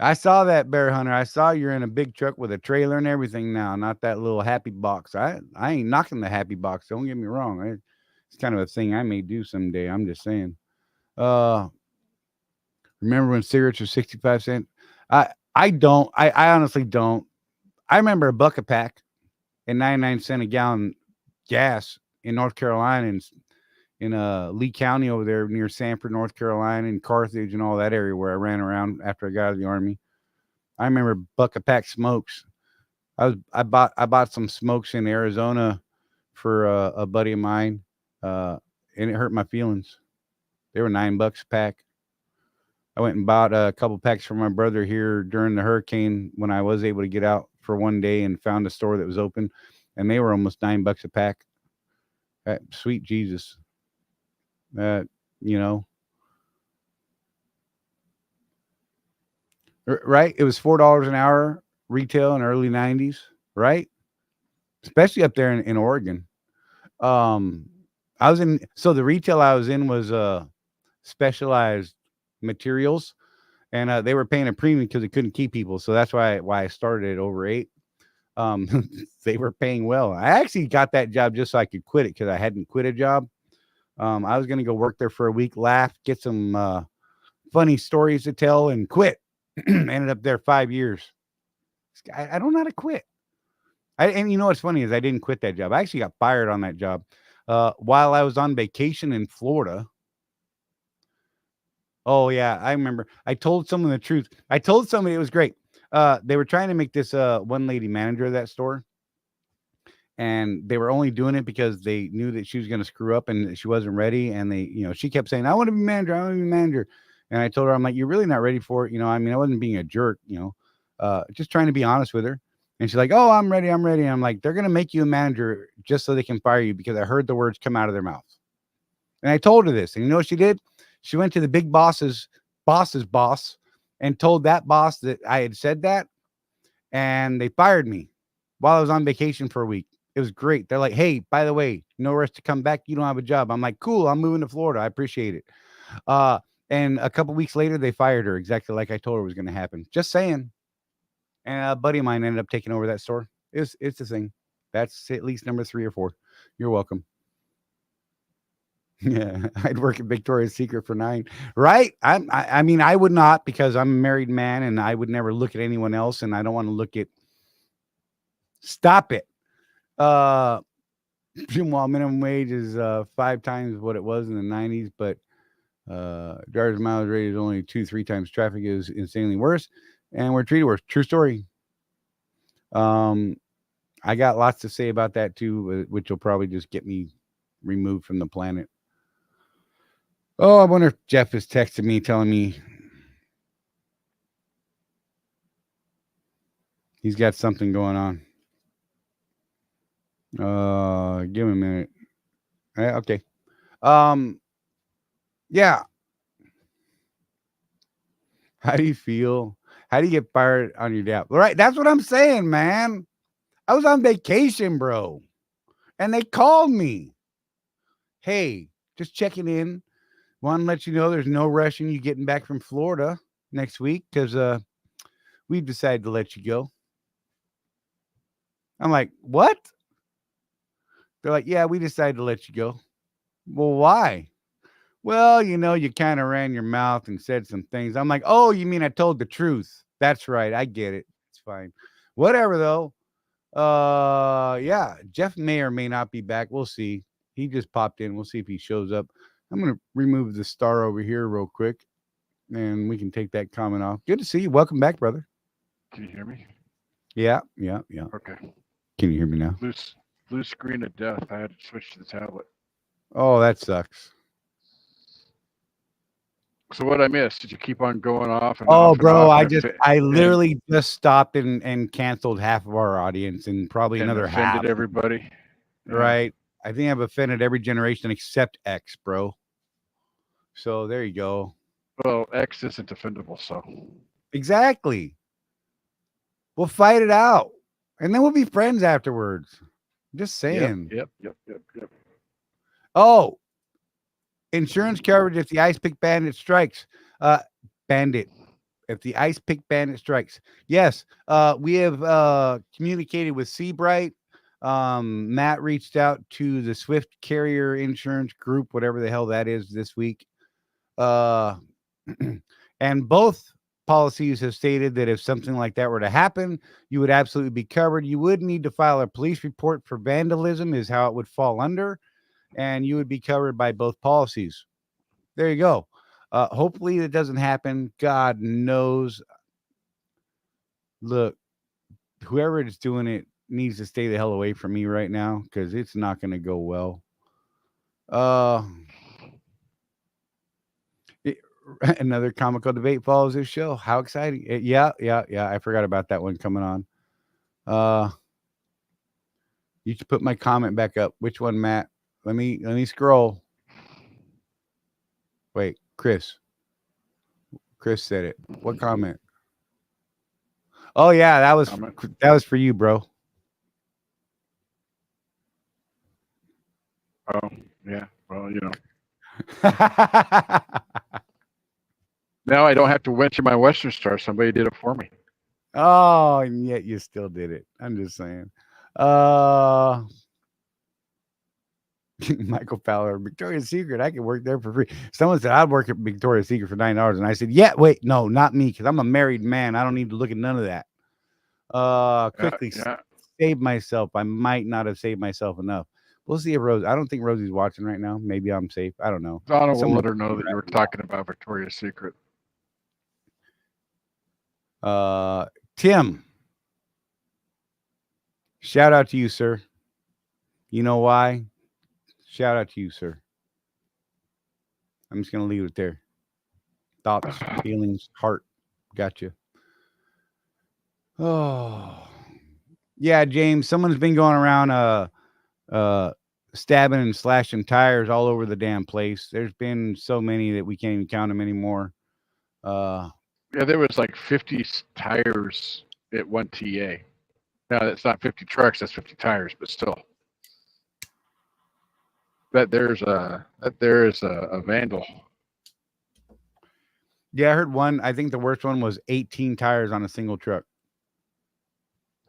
I saw that, Bear Hunter. I saw you're in a big truck with a trailer and everything now, not that little happy box. I ain't knocking the happy box. Don't get me wrong. It's kind of a thing I may do someday. I'm just saying. Remember when cigarettes were 65 cents? I don't. I honestly don't. I remember $1 a pack and 99 cents a gallon gas in North Carolina, in Lee County over there near Sanford, North Carolina, and Carthage and all that area where I ran around after I got out of the Army. I remember $1 a pack smokes. I bought some smokes in Arizona for a buddy of mine, and it hurt my feelings. They were $9 a pack. I went and bought a couple packs for my brother here during the hurricane when I was able to get out for one day, and found a store that was open, and they were almost $9 a pack. Sweet Jesus. You know, right? It was $4 an hour retail in the early 90s, right? Especially up there in Oregon. So the retail I was in was specialized materials, and they were paying a premium because they couldn't keep people. So that's why I started at over 8. They were paying well. I actually got that job just so I could quit it because I hadn't quit a job. I was going to go work there for a week, laugh, get some funny stories to tell, and quit. Ended up there 5 years. I don't know how to quit. And you know what's funny is I didn't quit that job. I actually got fired on that job while I was on vacation in Florida. Oh, yeah, I remember. I told someone the truth. I told somebody it was great. They were trying to make this one lady manager of that store. And they were only doing it because they knew that she was going to screw up and she wasn't ready. And she kept saying, I want to be manager. I want to be manager. And I told her, I'm like, you're really not ready for it. I wasn't being a jerk, just trying to be honest with her. And she's like, oh, I'm ready. I'm ready. And I'm like, they're going to make you a manager just so they can fire you because I heard the words come out of their mouth. And I told her this. And you know what she did? She went to the big boss's boss and told that boss that I had said that. And they fired me while I was on vacation for a week. It was great. They're like, hey, by the way, no rush to come back. You don't have a job. I'm like, cool. I'm moving to Florida. I appreciate it. And a couple weeks later, they fired her exactly like I told her was going to happen. Just saying. And a buddy of mine ended up taking over that store. It's a thing. That's at least number 3 or 4. You're welcome. Yeah, I'd work at Victoria's Secret for 9. Right? I mean, I would not, because I'm a married man and I would never look at anyone else, and I don't want to look at. Stop it. While minimum wage is 5 times what it was in the 90s, but driver's mileage rate is only 2-3 times traffic is insanely worse, and we're treated worse. True story. I got lots to say about that too, which will probably just get me removed from the planet. Oh, I wonder if Jeff is texting me telling me he's got something going on. Give him a minute. Okay. Yeah. How do you feel? How do you get fired on your job? Right. That's what I'm saying, man. I was on vacation, bro. And they called me. Hey, just checking in. Want to let you know there's no rush in you getting back from Florida next week because we've decided to let you go. I'm like, what? They're like, yeah, we decided to let you go. Well, why? Well, you kind of ran your mouth and said some things. I'm like, oh, you mean I told the truth? That's right. I get it. It's fine. Whatever, though. Yeah, Jeff may or may not be back. We'll see. He just popped in. We'll see if he shows up. I'm going to remove the star over here real quick, and we can take that comment off. Good to see you. Welcome back, brother. Can you hear me? Yeah. Okay. Can you hear me now? Blue screen of death. I had to switch to the tablet. Oh, that sucks. So what I missed? Did you keep on going off? And Oh, off and bro, off I literally just stopped and canceled half of our audience and probably another half. Offended everybody. Right. I think I've offended every generation except X, bro. So there you go. Well, X isn't offendable, so. Exactly. We'll fight it out. And then we'll be friends afterwards. Just saying. Yep. Oh, insurance coverage if the ice pick bandit strikes. Bandit. If the ice pick bandit strikes, yes, we have communicated with Seabright. Matt reached out to the Swift Carrier Insurance Group, whatever the hell that is, this week. And both policies have stated that if something like that were to happen, you would absolutely be covered. You would need to file a police report for vandalism, is how it would fall under, and you would be covered by both policies. There you go. Hopefully that doesn't happen. God knows. Look, whoever is doing it needs to stay the hell away from me right now, because it's not going to go well. Another comical debate follows this show. How exciting. Yeah. I forgot about that one coming on. You should put my comment back up. Which one, Matt? Let me scroll. Wait, Chris said it. What comment? Oh yeah, that was for you, bro. Oh, yeah. Well, now I don't have to winch in my Western Star. Somebody did it for me. Oh, and yet you still did it. I'm just saying. Michael Fowler, Victoria's Secret. I could work there for free. Someone said I'd work at Victoria's Secret for $9, and I said, "Yeah, wait, no, not me, because I'm a married man. I don't need to look at none of that." Quickly save myself. I might not have saved myself enough. We'll see if Rose. I don't think Rosie's watching right now. Maybe I'm safe. I don't know. Donna will let her know that you were talking about Victoria's Secret. Tim, shout out to you, sir. You know why? Shout out to you, sir. I'm just gonna leave it there. Thoughts, feelings, heart. Gotcha. Oh, yeah, James. Someone's been going around stabbing and slashing tires all over the damn place. There's been so many that we can't even count them anymore. Yeah, there was like 50 tires at one TA. Now that's not 50 trucks, that's 50 tires, but still. There is a vandal. Yeah, I heard one. I think the worst one was 18 tires on a single truck.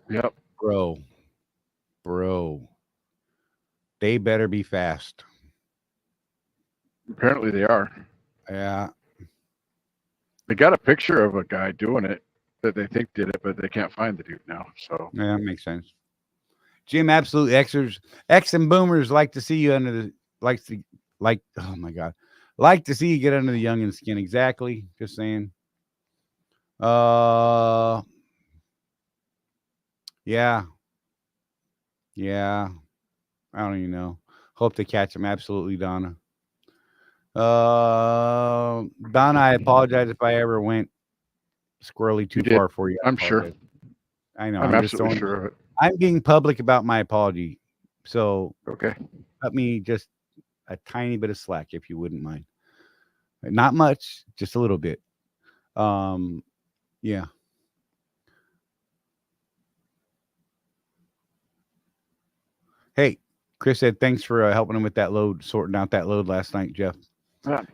Yep. Bro. They better be fast. Apparently they are. Yeah. They got a picture of a guy doing it that they think did it, but they can't find the dude now. So yeah, that makes sense. Jim, absolutely. X and boomers like to see you under the oh my God. Like to see you get under the youngin' skin. Exactly. Just saying. Yeah. I don't even know. Hope they catch him. Absolutely, Donna. Donna, I apologize if I ever went squirrely too far for you. I'm sure. I know. I'm absolutely sure of it. I'm being public about my apology. So okay. Cut me just a tiny bit of slack, if you wouldn't mind. Not much, just a little bit. Yeah. Hey, Chris said, thanks for helping him with that load, sorting out that load last night, Jeff.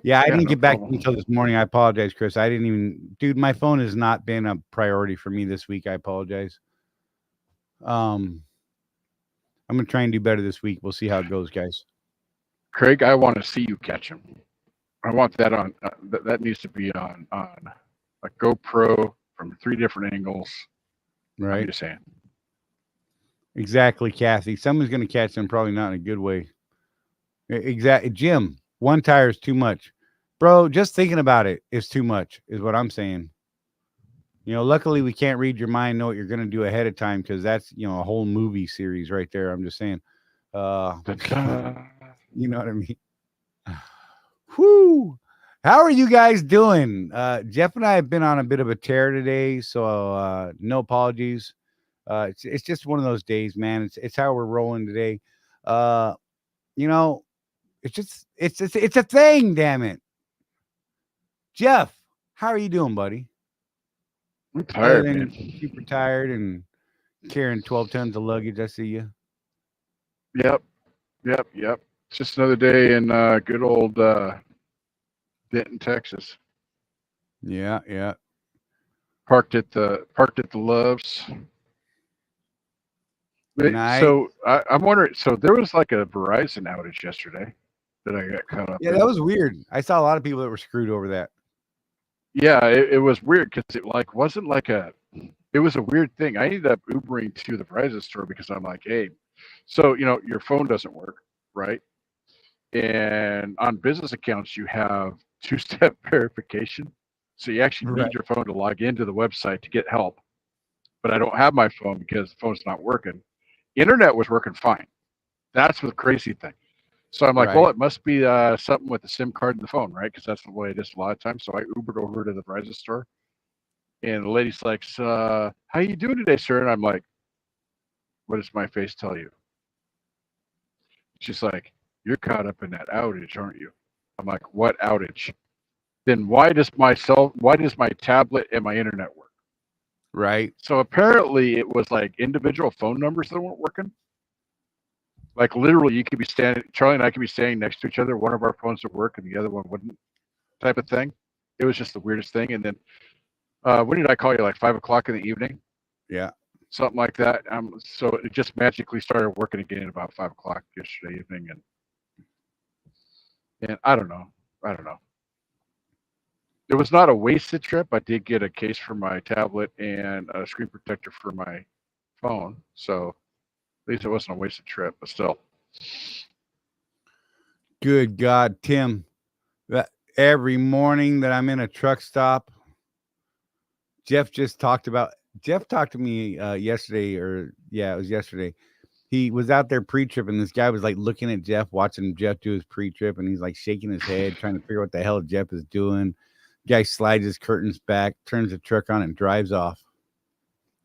Yeah, I didn't get back until this morning. I apologize, Chris. I didn't even, dude, my phone has not been a priority for me this week. I apologize. I'm going to try and do better this week. We'll see how it goes, guys. Craig, I want to see you catch him. I want that on, that needs to be on a GoPro from 3 different angles. Right. I'm just saying. Exactly, Kathy. Someone's going to catch them, probably not in a good way. Exactly. Jim, 1 tire is too much. Bro, just thinking about it is too much, is what I'm saying. You know, luckily we can't read your mind, know what you're going to do ahead of time, because that's, you know, a whole movie series right there. I'm just saying. You know what I mean? Whoo! How are you guys doing? Jeff and I have been on a bit of a tear today, so no apologies. It's just one of those days, man. It's how we're rolling today. You know, it's a thing, damn it. Jeff, how are you doing, buddy? I'm tired, man. Super tired and carrying 12 tons of luggage. I see you. Yep. It's just another day in good old Denton, Texas. Yeah. Parked at the Loves. Nice. So I'm wondering. So there was like a Verizon outage yesterday that I got caught up Yeah, in. that was weird. I saw a lot of people that were screwed over that. Yeah, it was weird because it like wasn't like a. It was a weird thing. I ended up Ubering to the Verizon store because I'm like, hey, so your phone doesn't work, right? And on business accounts, you have two-step verification, so you actually Right. need your phone to log into the website to get help. But I don't have my phone because the phone's not working. Internet was working fine. That's the crazy thing. So I'm like, Right. well, it must be something with the SIM card in the phone, right? Because that's the way it is a lot of times. So I Ubered over to the Verizon store, and the lady's like, "How you doing today, sir?" And I'm like, "What does my face tell you?" She's like, "You're caught up in that outage, aren't you?" I'm like, "What outage?" Then why does my tablet and my internet work? Right. So apparently it was like individual phone numbers that weren't working. Like literally, Charlie and I could be standing next to each other. One of our phones would work and the other one wouldn't, type of thing. It was just the weirdest thing. And then, when did I call you? Like 5 o'clock in the evening, Yeah. something like that. So it just magically started working again at about 5 o'clock yesterday evening, and I don't know. It was not a wasted trip. I did get a case for my tablet and a screen protector for my phone, so at least it wasn't a wasted trip. But still, Good God, Tim. That every morning that I'm in a truck stop, Jeff talked to me yesterday, it was yesterday. He was out there pre-trip, and this guy was like looking at Jeff, watching Jeff do his pre-trip, and he's like shaking his head, trying to figure out what the hell Jeff is doing. Guy slides his curtains back, turns the truck on, and drives off.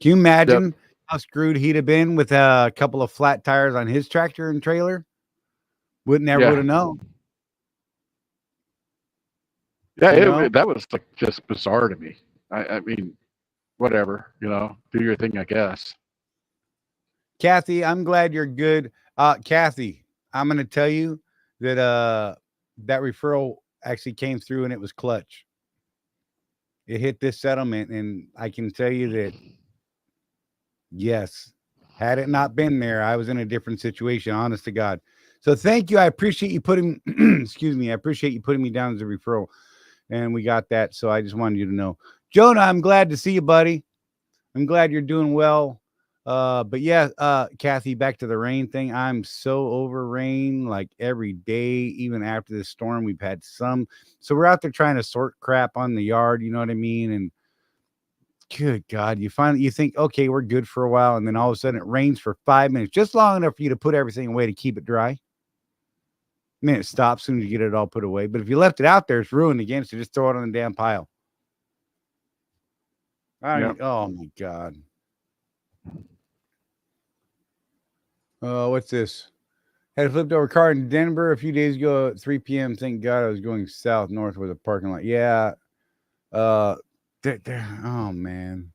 Can you imagine how screwed he'd have been with a couple of flat tires on his tractor and trailer? Would have known. Yeah, that was like just bizarre to me. I mean, whatever, do your thing, I guess. Kathy, I'm glad you're good. Kathy, I'm going to tell you that that referral actually came through and it was clutch. It hit this settlement, and I can tell you that, yes, had it not been there, I was in a different situation, honest to God. So thank you. I appreciate you putting, excuse me, I appreciate you putting me down as a referral, and we got that. So I just wanted you to know. Jonah, I'm glad to see you, buddy. I'm glad you're doing well. But yeah, Kathy, back to the rain thing. I'm so over rain, like every day, even after this storm, we've had some. So we're out there trying to sort crap on the yard, you know what I mean? And good God, you think, okay, we're good for a while, and then all of a sudden it rains for 5 minutes, just long enough for you to put everything away to keep it dry. And then it stops as soon as you get it all put away. But if you left it out there, it's ruined again. So just throw it on the damn pile. Oh my God. What's this? Had a flipped over car in Denver a few days ago at 3 p.m. Thank God I was going south north with a parking lot. Yeah. Oh man.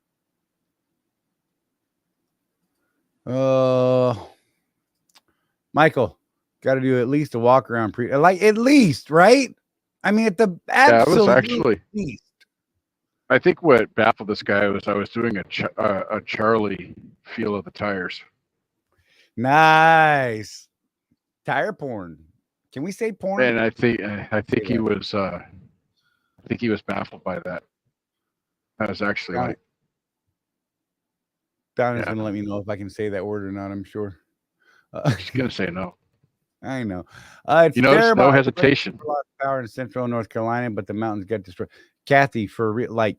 Michael, got to do at least a walk around at least, right? I mean, at the absolute it was actually least. I think what baffled this guy was I was doing a Charley feel of the tires. Nice. Tire porn. Can we say porn? And I think he was baffled by that. I was actually like, Donna's gonna let me know if I can say that word or not. I'm sure. She's gonna say no. I know. It's no hesitation. A lot of power in central North Carolina, but the mountains got destroyed. Kathy, for real, like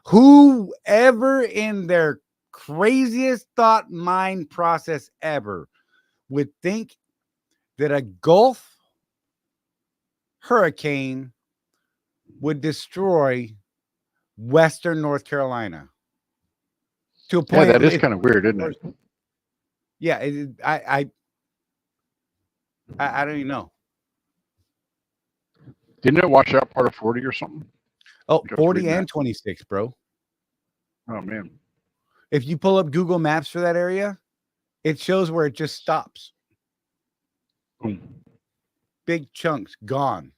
whoever in their craziest thought mind process ever would think that a Gulf hurricane would destroy Western North Carolina to a point. Yeah, that is kind of weird, isn't it? Yeah, I don't even know. Didn't it wash out part of 40 or something? Oh, 40 and 26, bro. Oh man. If you pull up Google Maps for that area, it shows where it just stops. Boom. Big chunks gone.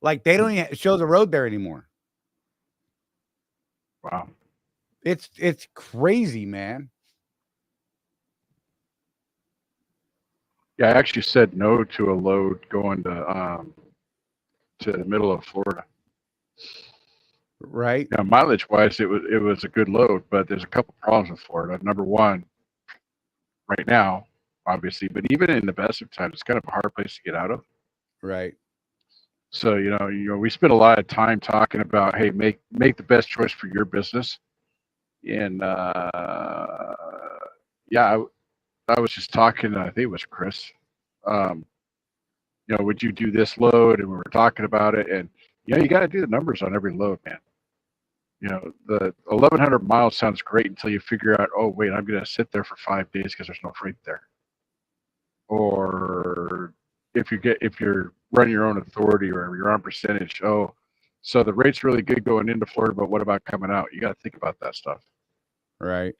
Like they don't even show the road there anymore. Wow. It's crazy, man. Yeah, I actually said no to a load going to the middle of Florida. Right? Now, mileage wise, it was a good load, but there's a couple problems with Florida. Number one, right now, obviously, but even in the best of times, it's kind of a hard place to get out of. Right. So we spend a lot of time talking about, hey, make the best choice for your business. And yeah, I was just talking. I think it was Chris. Would you do this load? And we were talking about it, and you got to do the numbers on every load, man. The 1,100 miles sounds great until you figure out, oh wait, I'm going to sit there for 5 days because there's no freight there. Or if you're running your own authority or you're on percentage, oh, so the rate's really good going into Florida, but what about coming out? You got to think about that stuff. Right.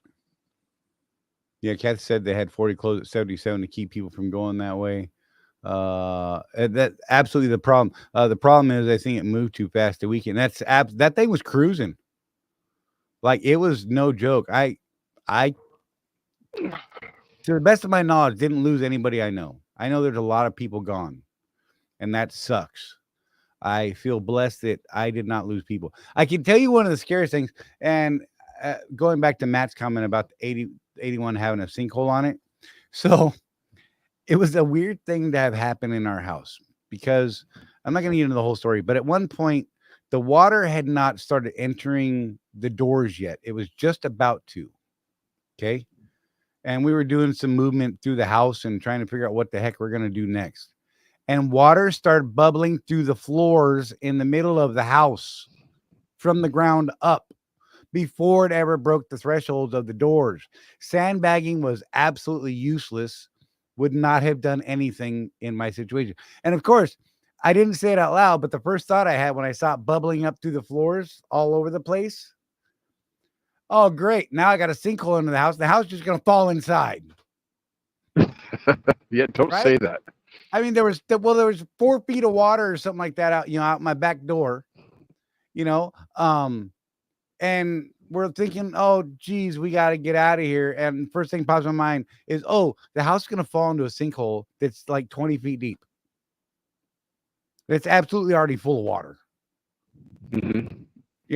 Yeah, Kath said they had 40 closed at 77 to keep people from going that way. That absolutely the problem. The problem is I think it moved too fast the weekend. That thing was cruising. Like, it was no joke. I to the best of my knowledge, didn't lose anybody I know. I know there's a lot of people gone, and that sucks. I feel blessed that I did not lose people. I can tell you one of the scariest things, and going back to Matt's comment about the 81 having a sinkhole on it. So it was a weird thing to have happen in our house, because I'm not going to get into the whole story, but at one point, the water had not started entering the doors yet. It was just about to. Okay. And we were doing some movement through the house and trying to figure out what the heck we're going to do next. And water started bubbling through the floors in the middle of the house from the ground up before it ever broke the thresholds of the doors. Sandbagging was absolutely useless, would not have done anything in my situation. And of course, I didn't say it out loud, but the first thought I had when I saw it bubbling up through the floors all over the place, oh, great. Now I got a sinkhole into the house. The house is just going to fall inside. Yeah, don't say that. I mean, there was 4 feet of water or something like that out my back door, and we're thinking, oh, geez, we got to get out of here. And first thing pops in my mind is, oh, the house is going to fall into a sinkhole that's like 20 feet deep. It's absolutely already full of water. Mm-hmm.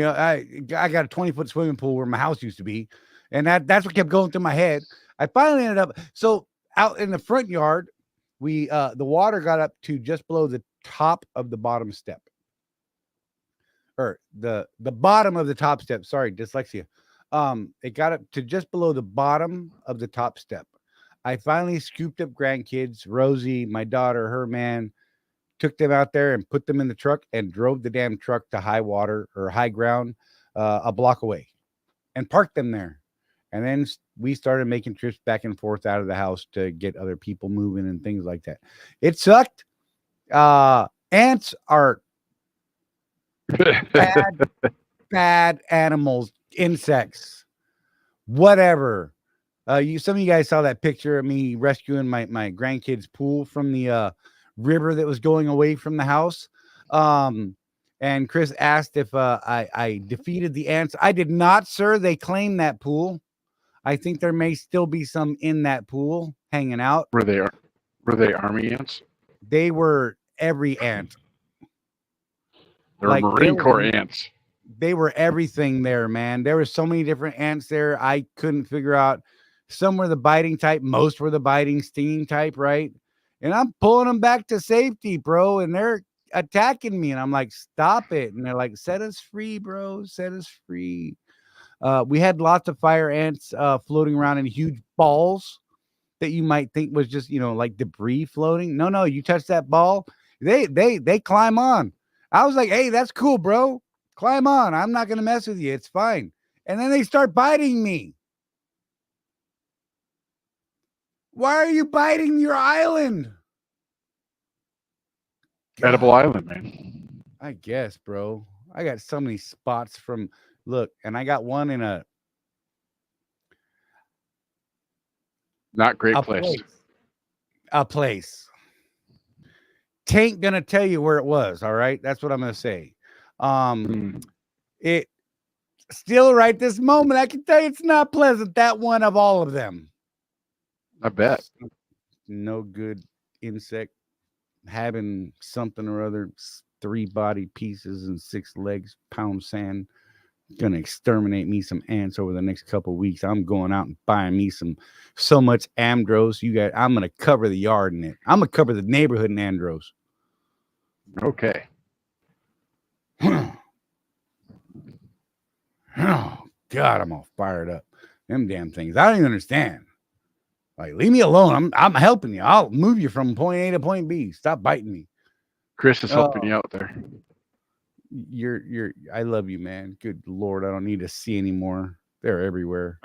I got a 20-foot swimming pool where my house used to be. And that's what kept going through my head. I finally ended up, so out in the front yard, the water got up to just below the top of the bottom step. Or the bottom of the top step. Sorry, dyslexia. It got up to just below the bottom of the top step. I finally scooped up grandkids, Rosie, my daughter, her man, took them out there and put them in the truck and drove the damn truck to high water or high ground a block away and parked them there. And then we started making trips back and forth out of the house to get other people moving and things like that. It sucked. Ants are bad animals, insects, whatever. Some of you guys saw that picture of me rescuing my grandkids' pool from the river that was going away from the house. And Chris asked if I defeated the ants. I did not, sir. They claimed that pool. I think there may still be some in that pool hanging out. Were they army ants? They were every ant. They're like Marine Corps ants. They were everything there, man. There were so many different ants there. I couldn't figure out. Some were the biting type. Most were the biting, stinging type, right? And I'm pulling them back to safety, bro. And they're attacking me. And I'm like, stop it. And they're like, set us free, bro. Set us free. We had lots of fire ants floating around in huge balls that you might think was just, like debris floating. No, you touch that ball, they climb on. I was like, hey, that's cool, bro. Climb on. I'm not going to mess with you. It's fine. And then they start biting me. Why are you biting your island? Edible island, man. I guess, bro. I got so many spots from... Look, and I got one in a not great place. A place. Tain't gonna tell you where it was. All right, that's what I'm gonna say. It Still right this moment, I can tell you it's not pleasant. That one of all of them. I bet. No good insect having something or other, 3 body pieces and 6 legs, pound sand. Gonna exterminate me some ants over the next couple of weeks. I'm going out and buying me so much Andros. I'm gonna cover the yard in it. I'm gonna cover the neighborhood in Andros. Okay. Oh God, I'm all fired up. Them damn things. I don't even understand. Like, leave me alone. I'm helping you. I'll move you from point A to point B. Stop biting me. Chris is helping you out there. I love you, man. Good Lord, I don't need to see anymore. They're everywhere.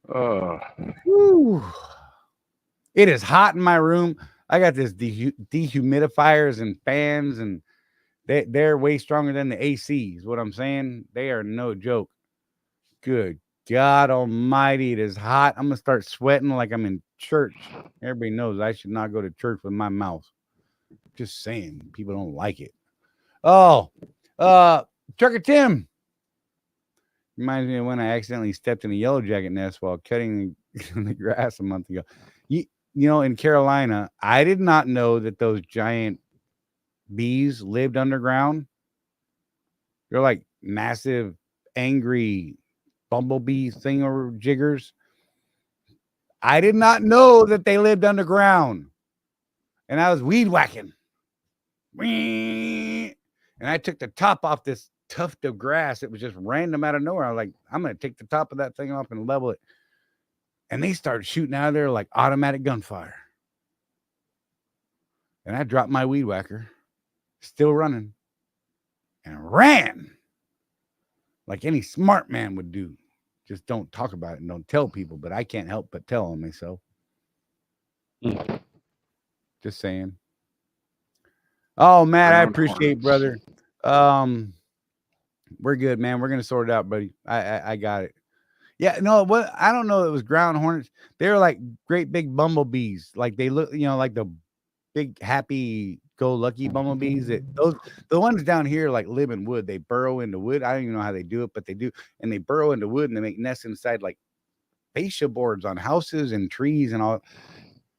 Whew. It is hot in my room. I got this dehumidifiers and fans, and they're way stronger than the ACs. What I'm saying, they are no joke. Good God Almighty, it is hot. I'm gonna start sweating like I'm in church. Everybody knows I should not go to church with my mouth. Just saying, people don't like it. Oh, Trucker Tim. Reminds me of when I accidentally stepped in a yellow jacket nest while cutting the grass a month ago. You know, in Carolina, I did not know that those giant bees lived underground. They're like massive, angry bumblebee jiggers. I did not know that they lived underground. And I was weed whacking. And I took the top off this tuft of grass. It was just random out of nowhere. I was like, I'm going to take the top of that thing off and level it. And they started shooting out of there like automatic gunfire. And I dropped my weed whacker, still running, and ran like any smart man would do. Just don't talk about it and don't tell people, but I can't help but tell on myself. Just saying. Oh, Matt, I appreciate, brother. We're good, man. We're gonna sort it out, buddy. I got it. Yeah, no, what I don't know. It was ground hornets. They're like great big bumblebees. Like they look, like the big happy go lucky bumblebees. The ones down here like live in wood. They burrow into wood. I don't even know how they do it, but they do, and they burrow into wood and they make nests inside like fascia boards on houses and trees and all.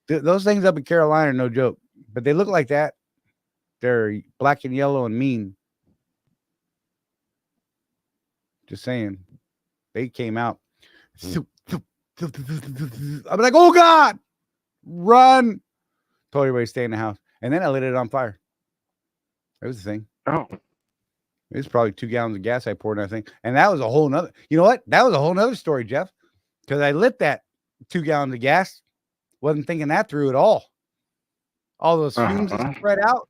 Those things up in Carolina are no joke, but they look like that. They're black and yellow and mean. Just saying. They came out. I'm like, oh God, run. Told everybody to stay in the house. And then I lit it on fire. That was the thing. Oh. It was probably 2 gallons of gas I poured, I think. And that was a whole nother, you know what? That was a whole nother story, Jeff. Because I lit that 2 gallons of gas. Wasn't thinking that through at all. All those fumes that spread out.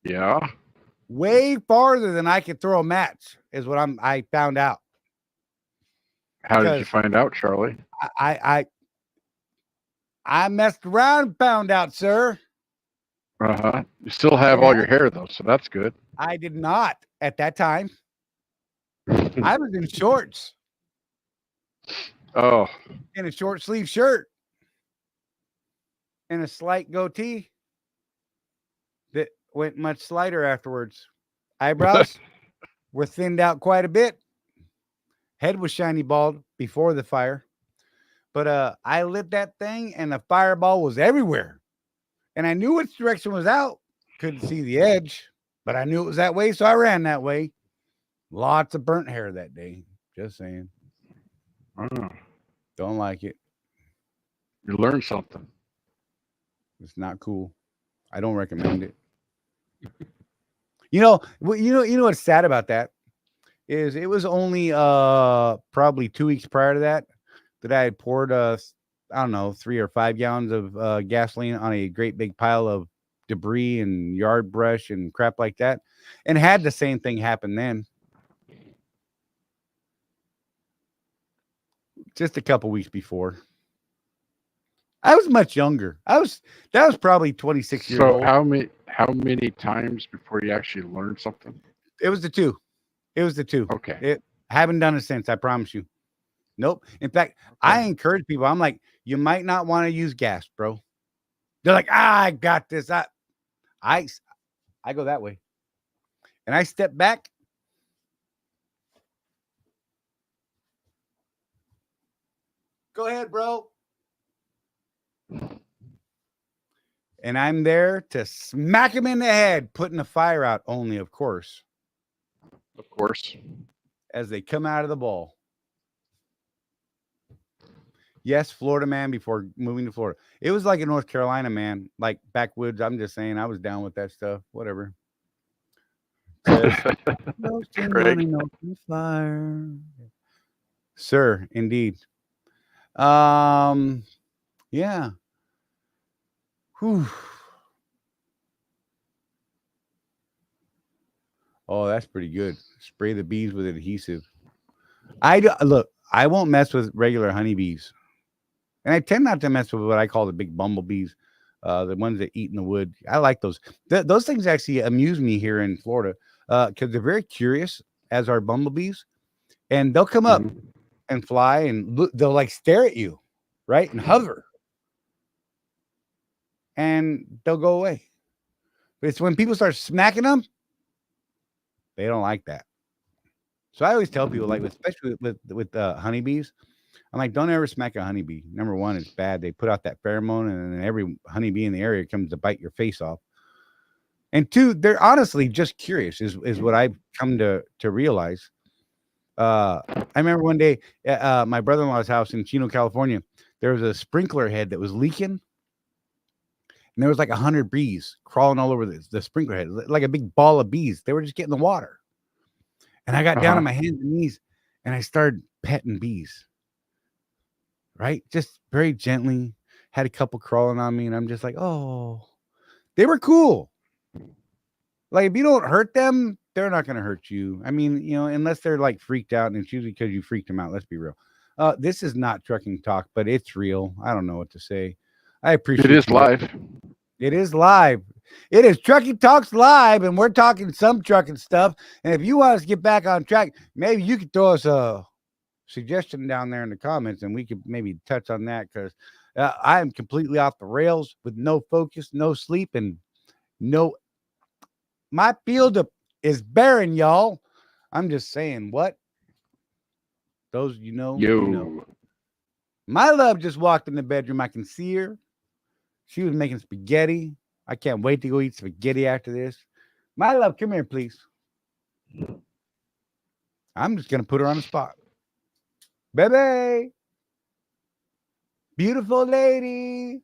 Yeah. Way farther than I could throw a match is what I found out. How did you find out, Charlie? I messed around and found out, sir. You still have all your hair though, so that's good. I did not at that time. I was in shorts. Oh. In a short sleeve shirt. And a slight goatee that went much slighter afterwards. Eyebrows were thinned out quite a bit. Head was shiny bald before the fire. But I lit that thing and the fireball was everywhere. And I knew which direction was out. Couldn't see the edge, but I knew it was that way, so I ran that way. Lots of burnt hair that day. Just saying. Don't like it. You learned something. It's not cool. I don't recommend it. You know what's sad about that is it was only probably 2 weeks prior to that I had poured I don't know 3 or 5 gallons of gasoline on a great big pile of debris and yard brush and crap like that, and had the same thing happen then. Just a couple weeks before. I was much younger. That was probably 26 years old. So how many times before you actually learned something? It was the 2. Okay. I haven't done it since, I promise you. Nope. In fact, I encourage people. I'm like, you might not want to use gas, bro. They're like, I got this. I go that way. And I step back Go ahead, bro. And I'm there to smack him in the head, putting the fire out only, of course, Of course. as they come out of the bowl. Yes, Florida man before moving to Florida. It was like in North Carolina, man, like backwoods. I'm just saying I was down with that stuff. Whatever. Great. Fire. Sir, indeed. Yeah. Whew. Oh, that's pretty good. Spray the bees with adhesive. Look, I won't mess with regular honeybees. And I tend not to mess with what I call the big bumblebees, the ones that eat in the wood. I like those. Those things actually amuse me here in Florida because they're very curious, as are bumblebees. And they'll come up and fly and look, they'll like stare at you, right? And hover. And they'll go away. But it's when people start smacking them, they don't like that. So I always tell people, like, especially with honeybees, I'm like, don't ever smack a honeybee. Number one, it's bad. They put out that pheromone, and then every honeybee in the area comes to bite your face off. And two, they're honestly just curious, is what I've come to realize. I remember one day at my brother-in-law's house in Chino, California, there was a sprinkler head that was leaking. And there was like 100 bees crawling all over the sprinkler head, like a big ball of bees. They were just getting the water. And I got down on my hands and knees and I started petting bees. Right? Just very gently. Had a couple crawling on me and I'm just like, oh, they were cool. Like if you don't hurt them, they're not going to hurt you. I mean, you know, unless they're like freaked out, and it's usually because you freaked them out. Let's be real. This is not trucking talk, but it's real. I don't know what to say. I appreciate it. Is live. It is live. It is Trucking Talks Live, and we're talking some trucking stuff. And if you want us to get back on track, maybe you could throw us a suggestion down there in the comments, and we could maybe touch on that because I am completely off the rails with no focus, no sleep, and no. My field is barren, y'all. I'm just saying, what? Those you know. My love just walked in the bedroom. I can see her. She was making spaghetti. I can't wait to go eat spaghetti after this. My love, come here, please. I'm just going to put her on the spot. Baby. Beautiful lady.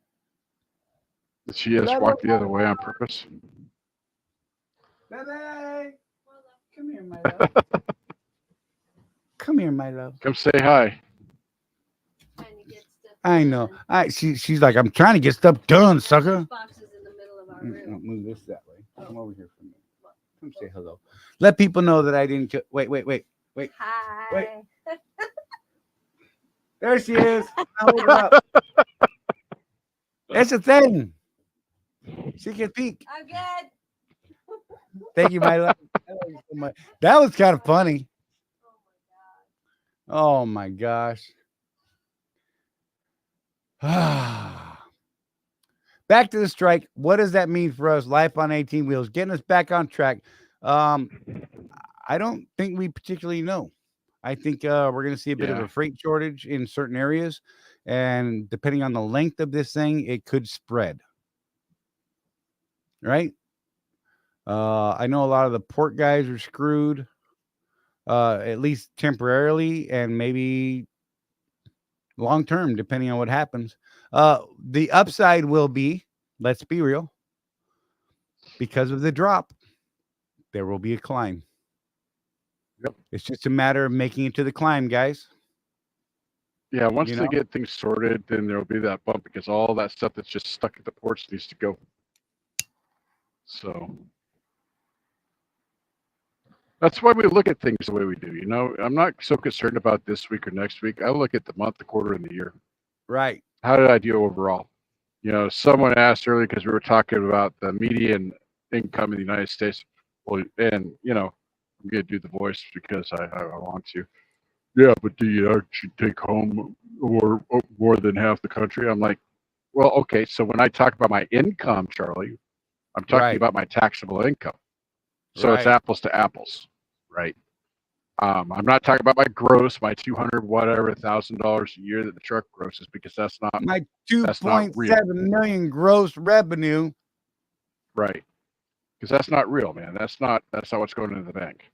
Did she just walk the other way on purpose? Baby. Come here, my love. Come here, my love. Come say hi. I know. She's like, I'm trying to get stuff done, sucker. Boxes in the middle of our room. Move this that way. Come over here for me. Come say hello. Let people know that I didn't. Wait. Hi. Wait. There she is. Hold her up. That's the thing. She can peek. I'm good. Thank you, my love. I love you so much. That was kind of funny. Oh my gosh. Back to the strike. What does that mean for us? Life on 18 wheels, getting us back on track. I don't think we particularly know. I think we're going to see a bit of a freight shortage in certain areas, and depending on the length of this thing, it could spread. Right? I know a lot of the port guys are screwed, at least temporarily, and maybe long term, depending on what happens. The upside will be, let's be real, because of the drop, there will be a climb. Yep. It's just a matter of making it to the climb, guys. Yeah, once they get things sorted, then there'll be that bump because all that stuff that's just stuck at the ports needs to go. So that's why we look at things the way we do. You know, I'm not so concerned about this week or next week. I look at the month, the quarter, and the year. Right. How did I do overall? You know, someone asked earlier because we were talking about the median income in the United States. Well, and, you know, I'm going to do the voice because I want to. Yeah, but do you actually take home more than half the country? I'm like, well, okay. So when I talk about my income, Charlie, I'm talking about my taxable income. So it's apples to apples, right? I'm not talking about my gross, my 200 whatever $1,000 a year that the truck grosses, because that's not My that's not real, 2.7 million gross revenue. right? Because that's not real, man. That's not what's going into the bank.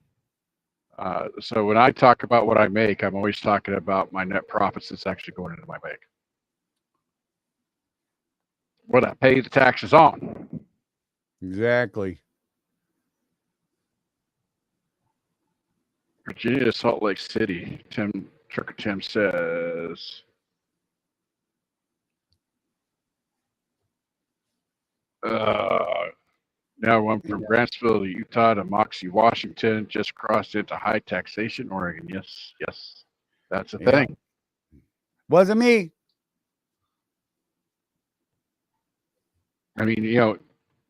So when I talk about what I make, I'm always talking about my net profits that's actually going into my bank. What I pay the taxes on. Exactly. Virginia to Salt Lake City. Trucker Tim says. Now one from Grantsville to Utah to Moxie, Washington, just crossed into high taxation, Oregon. Yes, that's a thing. Wasn't me. I mean, you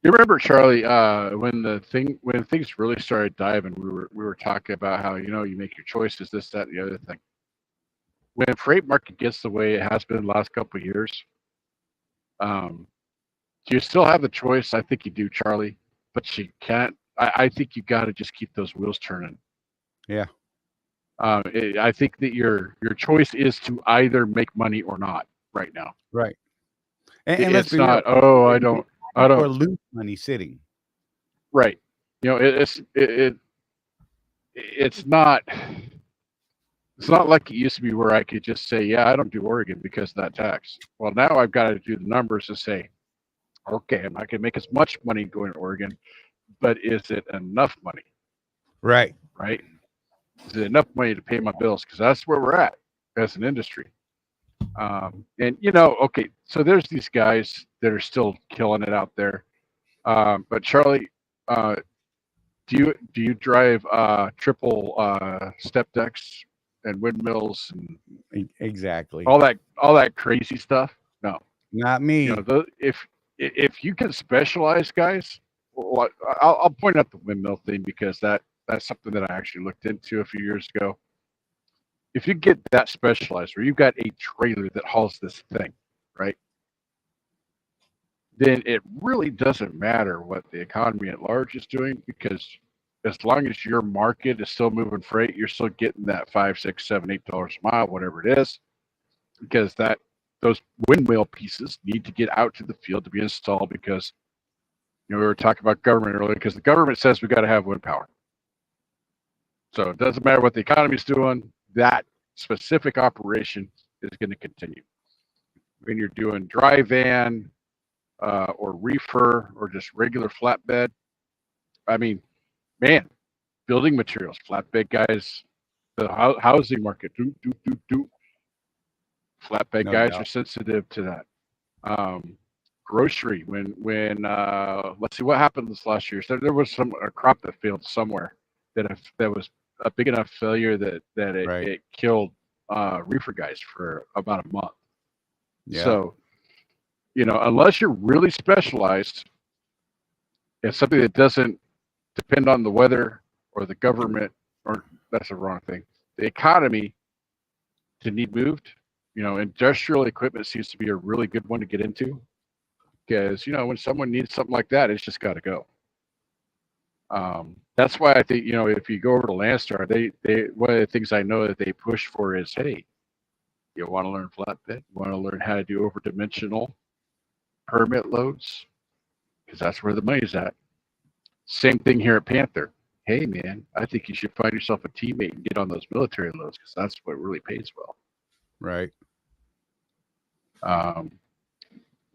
remember, Charlie, when things really started diving, we were talking about how you make your choices, this, that, and the other thing. When freight market gets the way it has been the last couple of years, do you still have the choice? I think you do, Charlie, but you can't. I think you got to just keep those wheels turning. Yeah. I think that your choice is to either make money or not right now. Right. And let's it's be not. real. Oh, I don't. Or lose money sitting. Right. It's not. It's not like it used to be where I could just say, yeah, I don't do Oregon because of that tax. Well, now I've got to do the numbers to say, okay, I'm not going to make as much money going to Oregon, but is it enough money? Right. Right. Is it enough money to pay my bills? Because that's where we're at as an industry. And okay, so there's these guys that are still killing it out there. But Charlie, do you drive triple step decks and windmills and exactly all that crazy stuff? No, not me. If you can specialize, guys, well, I'll point out the windmill thing because that's something that I actually looked into a few years ago. If you get that specialized, where you've got a trailer that hauls this thing, right? Then it really doesn't matter what the economy at large is doing, because as long as your market is still moving freight, you're still getting that $5, $6, $7, $8 a mile, whatever it is, because those windmill pieces need to get out to the field to be installed, because we were talking about government earlier, because the government says we got to have wind power. So it doesn't matter what the economy is doing, that specific operation is going to continue. When you're doing dry van or reefer or just regular flatbed, I mean, man, building materials, flatbed guys, the housing market, flatbed guys are sensitive to that. Grocery, when let's see what happened this last year. So there was a crop that failed somewhere that was a big enough failure that it killed reefer guys for about a month. Yeah. So, unless you're really specialized in something that doesn't depend on the weather or the government, or that's the wrong thing, the economy to need moved, industrial equipment seems to be a really good one to get into, because, when someone needs something like that, it's just got to go. That's why I think, if you go over to Landstar, they one of the things I know that they push for is, hey, you want to learn flatbed? You want to learn how to do overdimensional permit loads? Because that's where the money's at. Same thing here at Panther. Hey, man, I think you should find yourself a teammate and get on those military loads, because that's what really pays well. Right.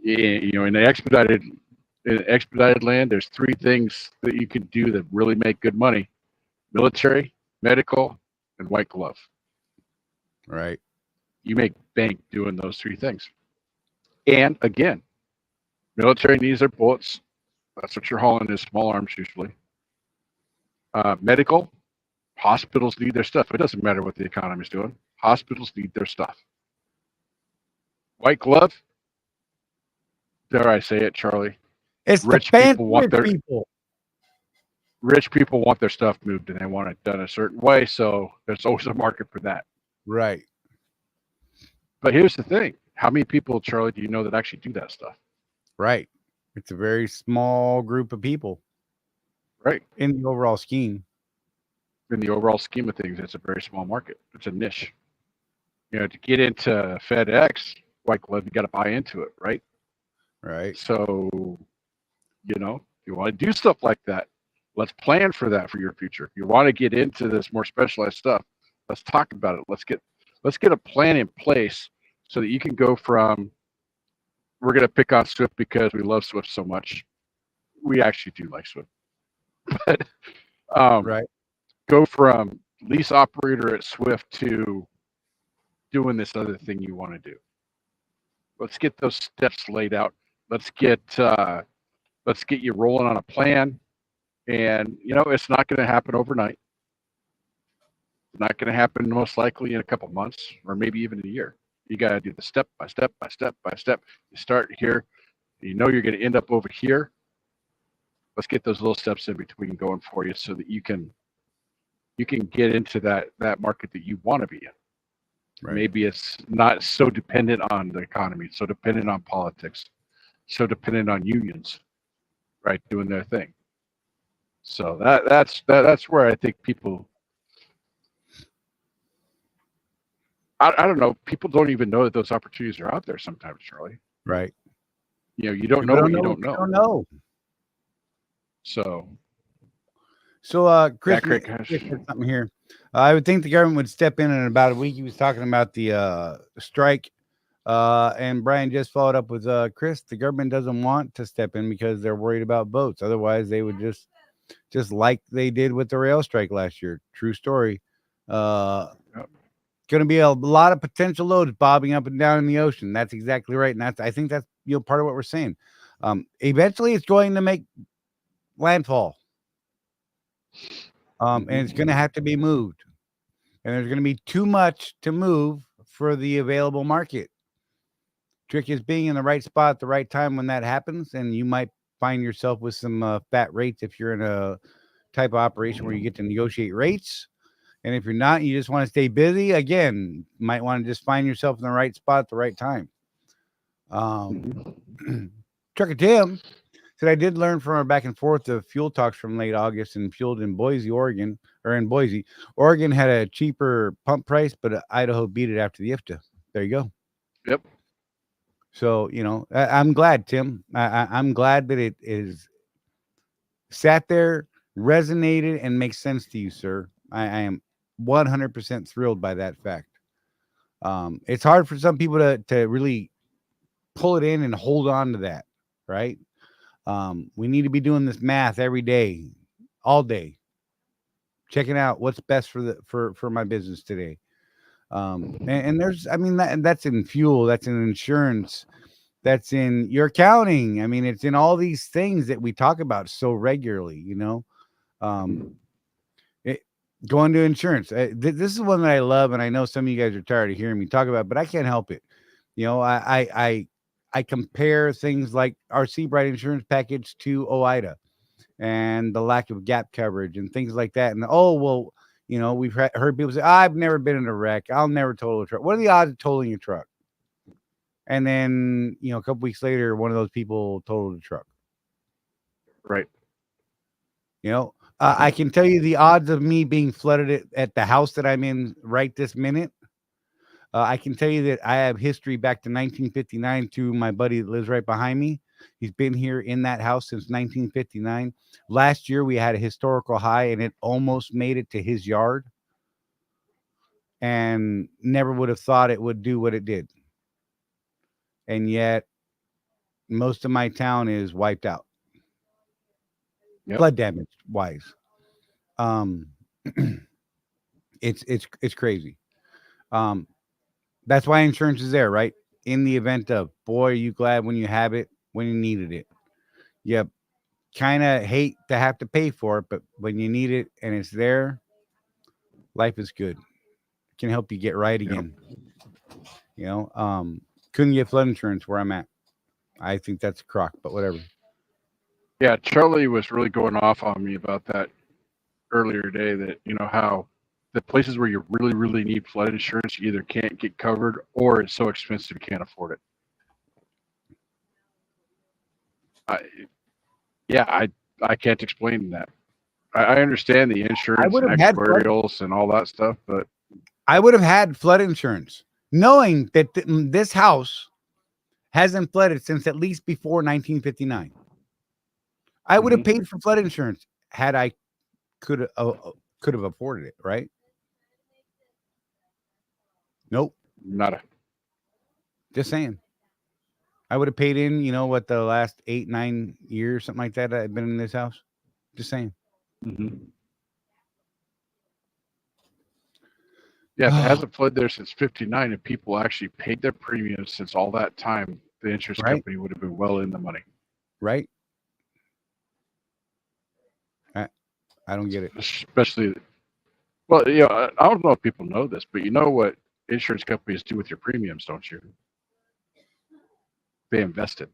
In the expedited land, there's three things that you can do that really make good money: military, medical, and white glove. Right. You make bank doing those three things. And again, military needs their bullets. That's what you're hauling, is small arms usually. Medical, hospitals need their stuff. It doesn't matter what the economy's doing. Hospitals need their stuff. White glove, dare I say it, Charlie? It's rich people want their stuff moved, and they want it done a certain way. So there's always a market for that. Right. But here's the thing: how many people, Charlie, do you know that actually do that stuff? Right. It's a very small group of people. Right. In the overall scheme. in the overall scheme of things, it's a very small market. It's a niche. To get into FedEx, white glove, you got to buy into it, right? Right. So, if you want to do stuff like that, let's plan for that for your future. If you want to get into this more specialized stuff, let's talk about it. Let's get a plan in place so that you can go from, we're going to pick on Swift because we love Swift so much. We actually do like Swift. But Right. go from lease operator at Swift to doing this other thing you want to do. Let's get those steps laid out. Let's get you rolling on a plan. And it's not going to happen overnight. It's not going to happen most likely in a couple months or maybe even a year. You got to do the step by step by step by step. You start here. You're going to end up over here. Let's get those little steps in between going for you so that you can get into that market that you want to be in. Right. Maybe it's not so dependent on the economy, so dependent on politics, so dependent on unions, right, doing their thing. So that's where I think people, I don't know, people don't even know that those opportunities are out there sometimes, Charlie. Right. You don't know what you don't know. You don't know. So Chris said something here. I would think the government would step in about a week. He was talking about the strike, and Brian just followed up with Chris. The government doesn't want to step in because they're worried about votes. Otherwise, they would just like they did with the rail strike last year. True story. Going to be a lot of potential loads bobbing up and down in the ocean. That's exactly right, and I think that's part of what we're saying. Eventually, it's going to make landfall. And it's going to have to be moved, and there's going to be too much to move for the available market. Trick is being in the right spot at the right time when that happens, and you might find yourself with some fat rates if you're in a type of operation where you get to negotiate rates. And if you're not, you just want to stay busy, again, might want to just find yourself in the right spot at the right time. Trucker Tim said, I did learn from our back and forth of fuel talks from late August and fueled in Boise, Oregon, or in Boise. Oregon had a cheaper pump price, but Idaho beat it after the IFTA. There you go. Yep. So, I'm glad, Tim. I'm glad that it is sat there, resonated, and makes sense to you, sir. I am 100% thrilled by that fact. It's hard for some people to really pull it in and hold on to that, right? We need to be doing this math every day, all day, checking out what's best for my business today. And there's, that's in fuel, that's in insurance, that's in your accounting. It's in all these things that we talk about so regularly, going to insurance. This is one that I love, and I know some of you guys are tired of hearing me talk about it, but I can't help it. I compare things like our Seabright insurance package to OIDA and the lack of gap coverage and things like that. And we've heard people say, I've never been in a wreck. I'll never total a truck. What are the odds of totaling a truck? And then, a couple weeks later, one of those people totaled a truck. Right. I can tell you the odds of me being flooded at the house that I'm in right this minute. I can tell you that I have history back to 1959 to my buddy that lives right behind me. He's been here in that house since 1959. Last year, we had a historical high, and it almost made it to his yard. And never would have thought it would do what it did. And yet, most of my town is wiped out. Yep. Flood damage wise. It's crazy. That's why insurance is there, right? In the event of, boy, are you glad when you have it, when you needed it. You kind of hate to have to pay for it, but when you need it and it's there, life is good. It can help you get right again. Yep. Couldn't get flood insurance where I'm at. I think that's a crock, but whatever. Yeah, Charlie was really going off on me about that earlier today, that, how the places where you really, really need flood insurance, you either can't get covered or it's so expensive you can't afford it. I can't explain that. I understand the insurance would and have had flood- actuarials and all that stuff, but I would have had flood insurance, knowing that this house hasn't flooded since at least before 1959. I would have paid for flood insurance had I could have afforded it, right? Nope. nada. Just saying. I would have paid in, you know, what, the last 8-9 years, something like that, I've been in this house. Just saying. Yeah, if it hasn't flooded there since '59, and people actually paid their premiums since all that time, the insurance Right. company would have been well in the money. Right? I don't get it. Especially, well, you know, I don't know if people know this, but you know what insurance companies do with your premiums, don't you? They invest it.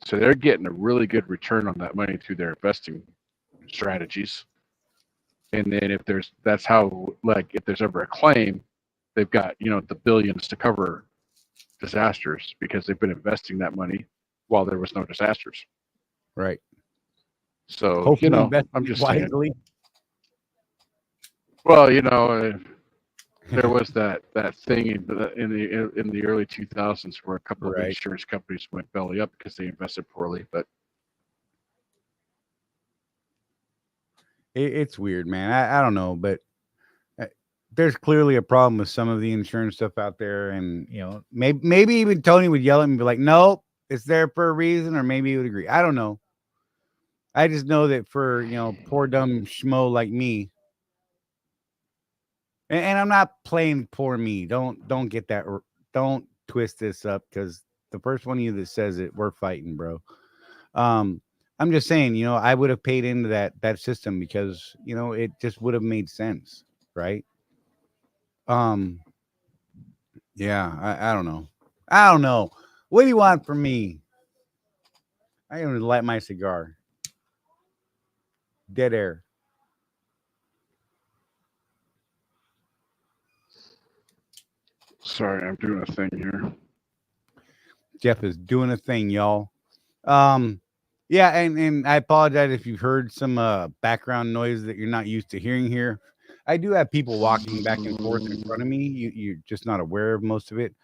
So they're getting a really good return on that money through their investing strategies. And then that's how, like, if there's ever a claim, they've got, you know, the billions to cover disasters because they've been investing that money while there was no disasters. Right. So, Hopefully you know, invest I'm just saying. wisely. Well, you know, there was that thing in the early 2000s where a couple of Right. insurance companies went belly up because they invested poorly. But It's weird, man. I don't know, but there's clearly a problem with some of the insurance stuff out there, and you know, maybe even Tony would yell at me and be like, "Nope, it's there for a reason," or maybe he would agree. I don't know. I just know that for, you know, poor dumb schmo like me, and I'm not playing poor me. Don't get that. Don't twist this up, because the first one of you that says it, we're fighting, bro. I'm just saying, you know, I would have paid into that system because, you know, it just would have made sense, right? Yeah, I don't know. I don't know. What do you want from me? I am gonna light my cigar. Dead air. sorry, I'm doing a thing here. Jeff is doing a thing, y'all. Yeah, and I apologize if you've heard some background noise that you're not used to hearing here. I do have people walking back and forth in front of me. You're just not aware of most of it.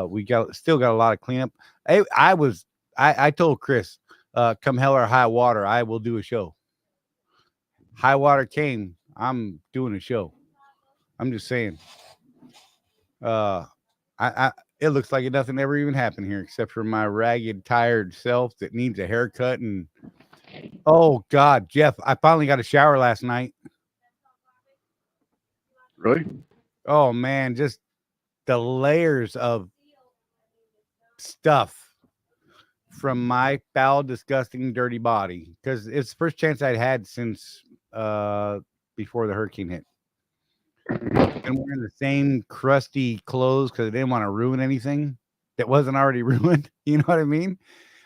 We still got a lot of cleanup. I told Chris, come hell or high water, I will do a show. High water came, I'm doing a show. I'm just saying. It looks like nothing ever even happened here except for my ragged, tired self that needs a haircut. And oh God, Jeff, I finally got a shower last night. Really? Oh man, just the layers of stuff from my foul, disgusting, dirty body, because it's the first chance I'd had since before the hurricane hit. And wearing the same crusty clothes because I didn't want to ruin anything that wasn't already ruined. You know what I mean?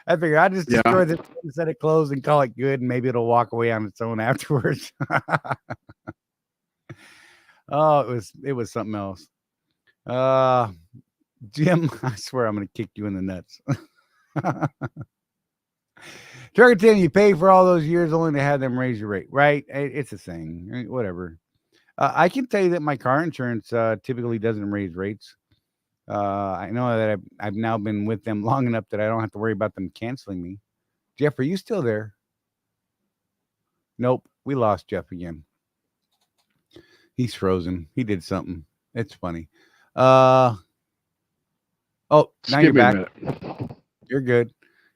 I figured I'd just destroy this set of clothes and call it good, and maybe it'll walk away on its own afterwards. Oh, it was something else. Jim, I swear I'm gonna kick you in the nuts. Turkington, you pay for all those years only to have them raise your rate, right? It's a thing, whatever. I can tell you that my car insurance typically doesn't raise rates. I know that I've now been with them long enough that I don't have to worry about them canceling me. Jeff, are you still there? Nope, we lost Jeff again. He's frozen. He did something. It's funny. Oh, now you're back. You're good.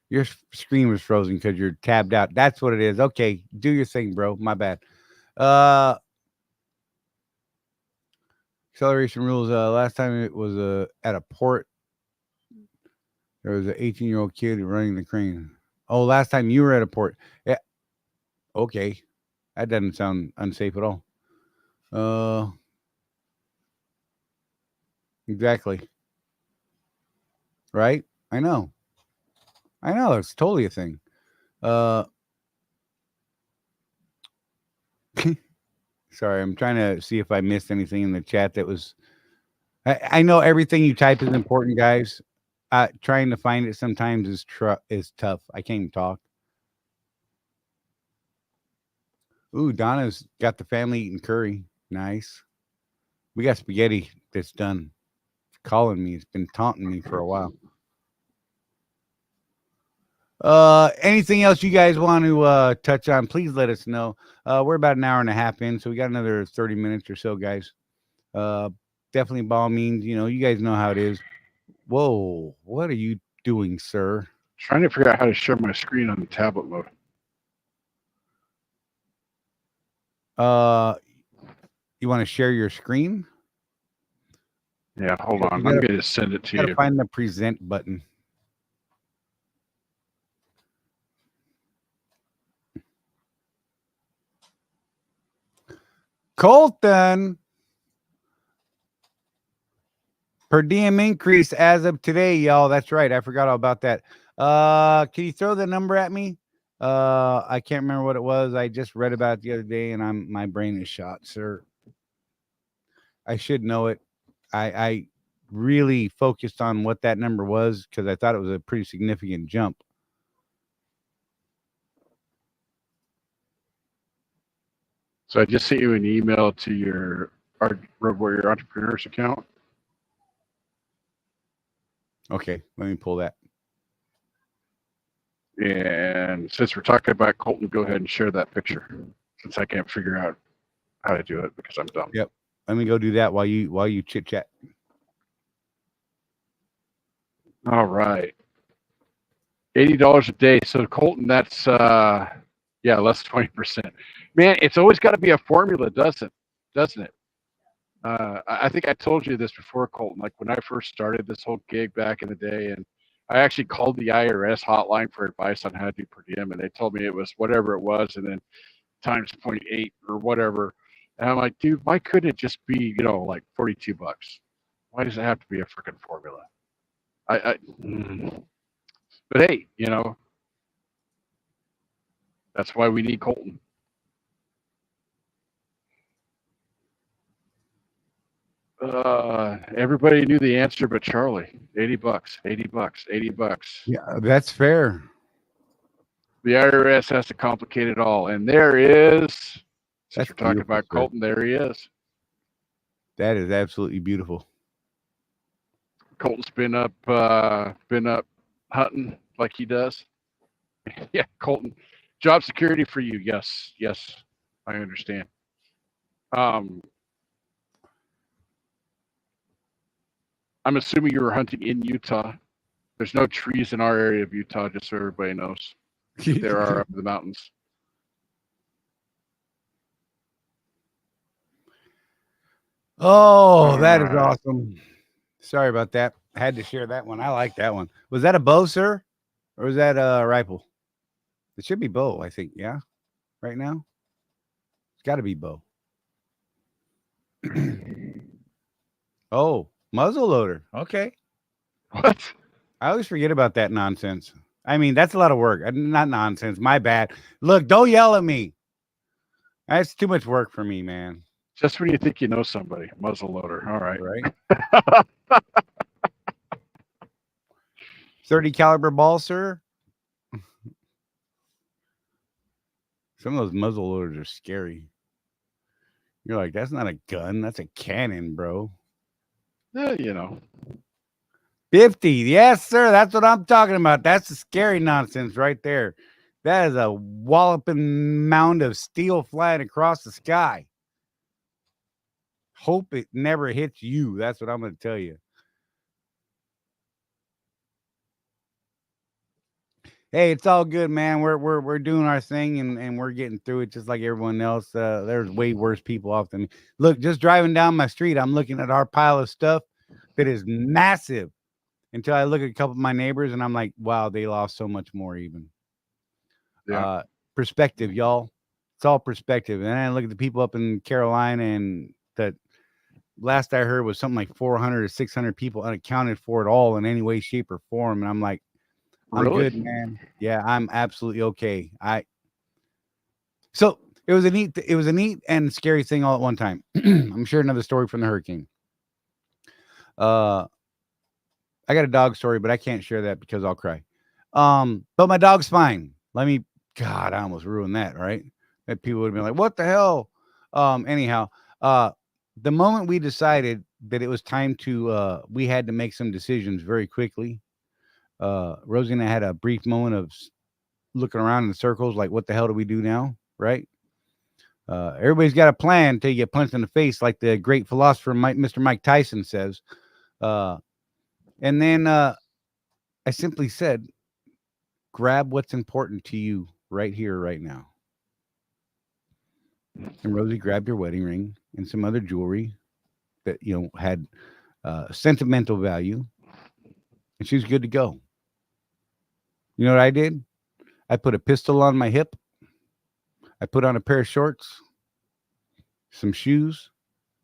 Your screen was frozen because you're tabbed out. That's what it is. Okay, do your thing, bro. My bad. Acceleration rules. Last time it was at a port. There was an 18-year-old kid running the crane. Oh, last time you were at a port. Yeah. Okay. That doesn't sound unsafe at all. Exactly. Right? I know. It's totally a thing. Sorry, I'm trying to see if I missed anything in the chat that was. I know everything you type is important, guys. Trying to find it sometimes is tough. I can't even talk. Ooh, Donna's got the family eating curry. Nice. We got spaghetti that's done. It's calling me. It's been taunting me for a while. Anything else you guys want to touch on? Please let us know. We're about an hour and a half in, so we got another 30 minutes or so, guys. Definitely by all means, you guys know how it is. Whoa, what are you doing, sir? Trying to figure out how to share my screen on the tablet mode. You want to share your screen? Yeah, hold on. I'm going to send it to you. Find the present button. Colton, per diem increase as of today, y'all. That's right. I forgot all about that. Can you throw the number at me? I can't remember what it was. I just read about it the other day, and my brain is shot, sir. I should know it. I really focused on what that number was because I thought it was a pretty significant jump. So I just sent you an email to your Road Warrior Entrepreneurs account. Okay, let me pull that. And since we're talking about Colton, go ahead and share that picture, since I can't figure out how to do it because I'm dumb. Yep. Let me go do that while you chit chat. All right. $80 a day. So Colton, that's less than 20%. Man, it's always got to be a formula, doesn't it? I think I told you this before, Colton. Like when I first started this whole gig back in the day, and I actually called the IRS hotline for advice on how to do per diem, and they told me it was whatever it was, and then times 0.8 or whatever. And I'm like, dude, why couldn't it just be, like $42? Why does it have to be a freaking formula? But hey, that's why we need Colton. Everybody knew the answer but Charlie. $80. Yeah, that's fair. The IRS has to complicate it all. And there is, since we're talking about Colton, there he is. That is absolutely beautiful. Colton's been up hunting like he does. Yeah, Colton. Job security for you. Yes, I understand. I'm assuming you were hunting in Utah. There's no trees in our area of Utah, just so everybody knows. There are up in the mountains. Oh, that is awesome. Sorry about that. I had to share that one. I like that one. Was that a bow, sir? Or was that a rifle? It should be bow, I think. Yeah. Right now? It's got to be bow. Oh, muzzle loader. Okay. What? I always forget about that nonsense. I mean, that's a lot of work. Not nonsense. My bad. Look, don't yell at me. That's too much work for me, man. Just when you think you know somebody. Muzzle loader. All right. Right. 30 caliber ball, sir. Some of those muzzle loaders are scary. You're like, that's not a gun. That's a cannon, bro. Yeah, 50. Yes, sir. That's what I'm talking about. That's the scary nonsense right there. That is a walloping mound of steel flying across the sky. Hope it never hits you. That's what I'm going to tell you. Hey, it's all good, man. We're doing our thing and we're getting through it just like everyone else. There's way worse people off than me. Look, just driving down my street, I'm looking at our pile of stuff that is massive until I look at a couple of my neighbors and I'm like, wow, they lost so much more even. Yeah. Perspective, y'all. It's all perspective. And then I look at the people up in Carolina, and that last I heard was something like 400 or 600 people unaccounted for at all in any way, shape, or form. And I'm like, I'm Really? good, man. Yeah, I'm absolutely okay. So it was a neat and scary thing all at one time. I'm sure another story from the hurricane. I got a dog story, but I can't share that because I'll cry. But my dog's fine. God, I almost ruined that, right? that people would have been like, what the hell? Anyhow, the moment we decided that it was time to, we had to make some decisions very quickly. Rosie and I had a brief moment of looking around in circles, like, what the hell do we do now? Right. Everybody's got a plan until you get punched in the face, like the great philosopher Mr. Mike Tyson says. And then I simply said, grab what's important to you right here, right now. And Rosie grabbed her wedding ring and some other jewelry that, had sentimental value. And she was good to go. You know what I did? I put a pistol on my hip. I put on a pair of shorts, some shoes,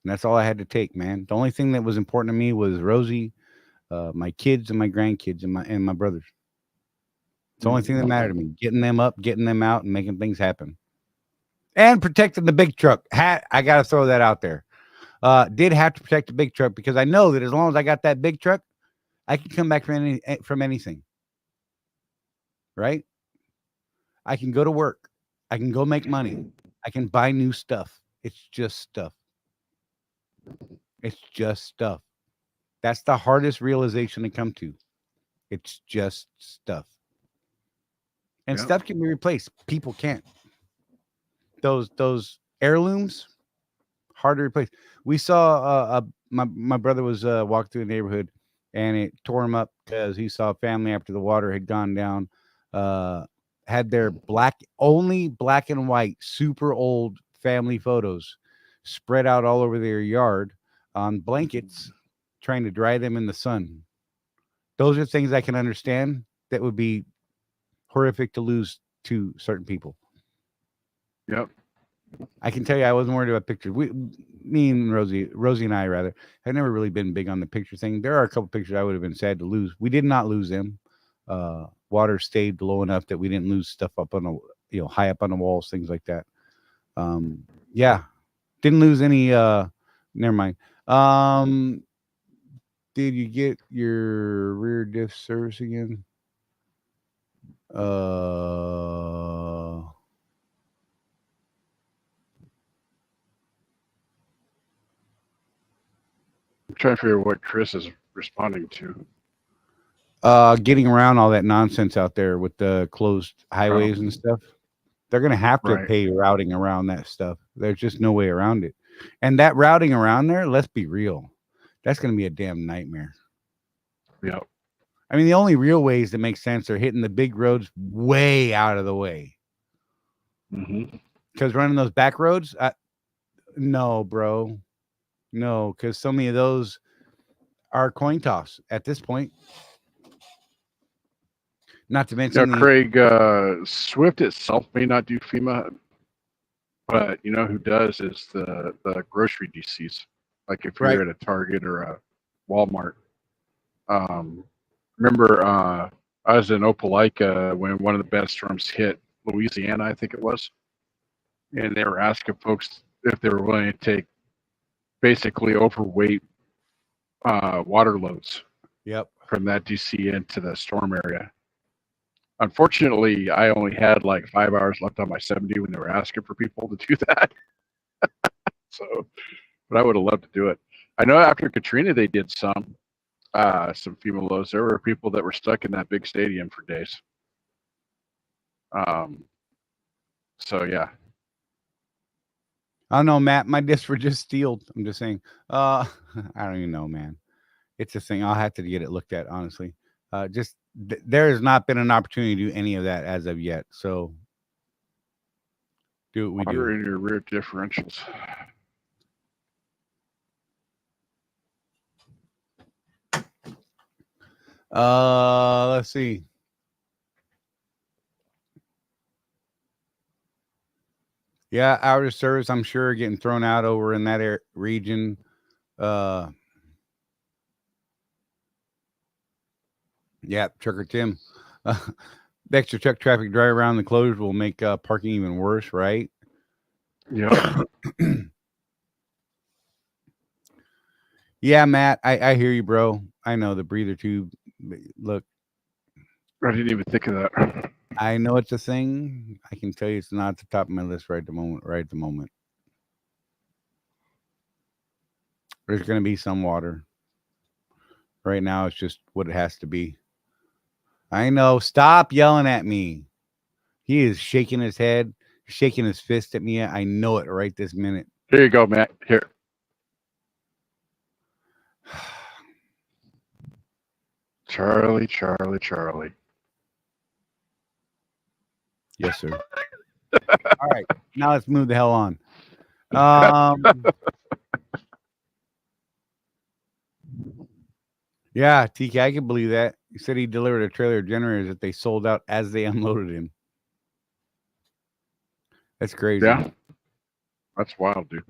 and that's all I had to take, man. The only thing that was important to me was Rosie, my kids, and my grandkids, and my brothers. It's the only thing that mattered to me. Getting them up, getting them out, and making things happen. And protecting the big truck. I got to throw that out there. Did have to protect the big truck because I know that as long as I got that big truck, I can come back from anything. Right? I can go to work. I can go make money. I can buy new stuff. It's just stuff. It's just stuff. That's the hardest realization to come to. It's just stuff. And stuff can be replaced. People can't. Those heirlooms, hard to replace. We saw my brother was walking through the neighborhood and it tore him up because he saw a family after the water had gone down. Had their only black and white, super old family photos spread out all over their yard on blankets, trying to dry them in the sun. Those are things I can understand that would be horrific to lose to certain people. Yep. I can tell you I wasn't worried about pictures. Me and Rosie and I, rather, have never really been big on the picture thing. There are a couple pictures I would have been sad to lose. We did not lose them. Water stayed low enough that we didn't lose stuff up on the, high up on the walls, things like that. Yeah, didn't lose any. Never mind. Did you get your rear diff service again? I'm trying to figure out what Chris is responding to. Getting around all that nonsense out there with the closed highways and stuff. They're going to have to pay routing around that stuff. There's just no way around it. And that routing around there, let's be real, that's going to be a damn nightmare. Yep. I mean, the only real ways that make sense are hitting the big roads way out of the way. Because running those back roads, no, bro. No, because so many of those are coin toss at this point. Not to mention, Craig, Swift itself may not do FEMA, but you know who does is the grocery DCs. Like if you're at a Target or a Walmart. Remember, I was in Opelika when one of the bad storms hit Louisiana, I think it was, and they were asking folks if they were willing to take basically overweight water loads. From that DC into the storm area. Unfortunately, I only had like 5 hours left on my 70 when they were asking for people to do that. But I would have loved to do it. I know after Katrina, they did some FEMA loads. There were people that were stuck in that big stadium for days. So yeah. I don't know, Matt. My discs were just sealed. I'm just saying. I don't even know, man. It's a thing. I'll have to get it looked at, honestly. There has not been an opportunity to do any of that as of yet. So do what we do. In your rear differentials. Let's see. Yeah, outer service, I'm sure, getting thrown out over in that region. Yeah, Trucker Tim. The extra truck traffic drive around the closures will make parking even worse, right? Yeah. Yeah, Matt, I hear you, bro. I know the breather tube. Look, I didn't even think of that. I know it's a thing. I can tell you it's not at the top of my list right at the moment. Right at the moment, there's going to be some water. Right now, it's just what it has to be. I know. Stop yelling at me. He is shaking his head, shaking his fist at me. I know it right this minute. Here you go, Matt. Here. Charlie, Charlie, Charlie. Yes, sir. All right. Now let's move the hell on. Yeah, TK, I can believe that. He said he delivered a trailer of generators that they sold out as they unloaded him. That's crazy. Yeah. That's wild, dude.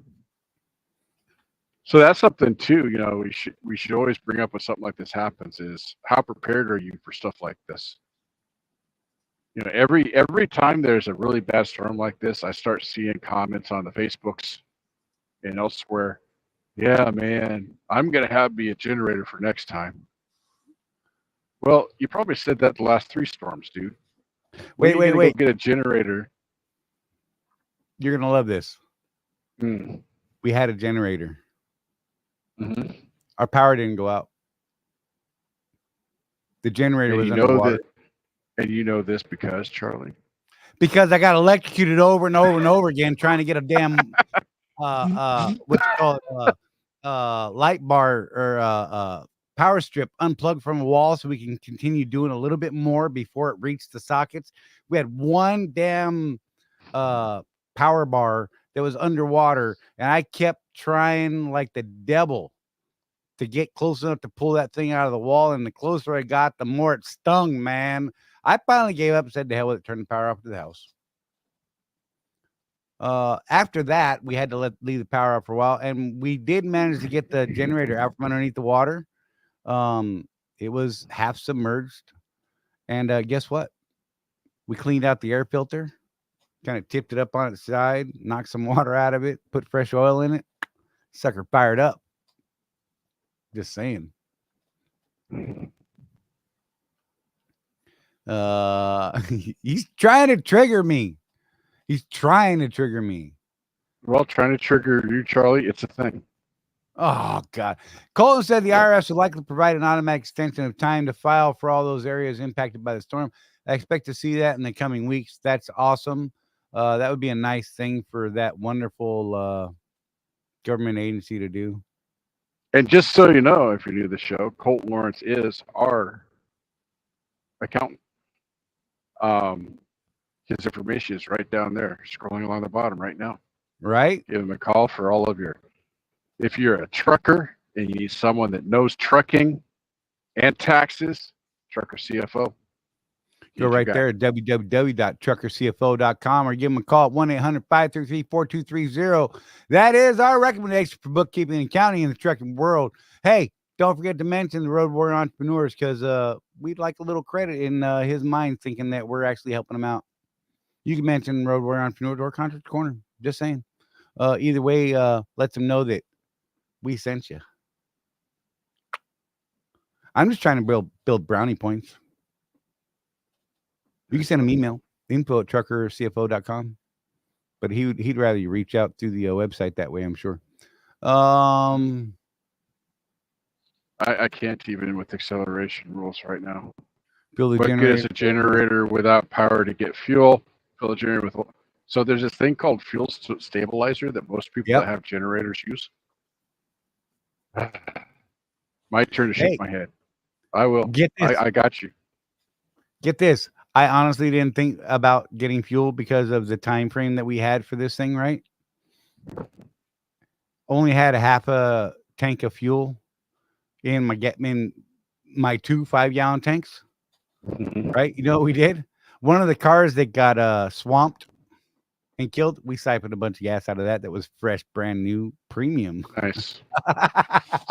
So that's something too, you know, we should always bring up when something like this happens is how prepared are you for stuff like this? You know, every time there's a really bad storm like this, I start seeing comments on the Facebooks and elsewhere. Yeah, man, I'm gonna have me a generator for next time. Well, you probably said that the last 3 storms, dude. Wait. Go get a generator. You're gonna love this. Mm. We had a generator. Mm-hmm. Our power didn't go out. The generator was underwater. And you know this because, Charlie? Because I got electrocuted over and over and over again trying to get a damn what's it called light bar or power strip unplugged from a wall so we can continue doing a little bit more before it reached the sockets. We had one damn power bar that was underwater, and I kept trying like the devil to get close enough to pull that thing out of the wall, and the closer I got, the more it stung, man. I finally gave up and said to hell with it, turned the power off to the house. After that, we had to leave the power off for a while, and we did manage to get the generator out from underneath the water. It was half submerged, and guess what? We cleaned out the air filter, kind of tipped it up on its side, knocked some water out of it, put fresh oil in it. Sucker fired up. Just saying. He's trying to trigger me. He's trying to trigger me. Well, trying to trigger you, Charlie, it's a thing. Oh, God. Colton said the IRS would likely provide an automatic extension of time to file for all those areas impacted by the storm. I expect to see that in the coming weeks. That's awesome. That would be a nice thing for that wonderful government agency to do. And just so you know, if you're new to the show, Colt Lawrence is our accountant. His information is right down there, scrolling along the bottom right now. Right? Give him a call for all of your. If you're a trucker and you need someone that knows trucking and taxes, Trucker CFO. Go right there at www.truckercfo.com or give them a call at 1-800-533-4230. That is our recommendation for bookkeeping and accounting in the trucking world. Hey, don't forget to mention the Road Warrior Entrepreneurs because we'd like a little credit in his mind thinking that we're actually helping him out. You can mention Road Warrior Entrepreneurs or Contract Corner. Just saying. Either way, let them know that we sent you. I'm just trying to build brownie points. You can send him email, info@truckercfo.com. But he'd rather you reach out through the website that way, I'm sure. I can't even with acceleration rules right now. Fill the What generator. good is a generator without power to get fuel? Fill a generator with. So there's this thing called fuel stabilizer that most people that have generators use. My turn to shake my head. I will. Get this. I got you. Get this. I honestly didn't think about getting fuel because of the time frame that we had for this thing, right? Only had a half a tank of fuel in my 2 5-gallon tanks. Right? You know what we did? One of the cars that got swamped and killed, we siphoned a bunch of gas out of that was fresh, brand new, premium. Nice.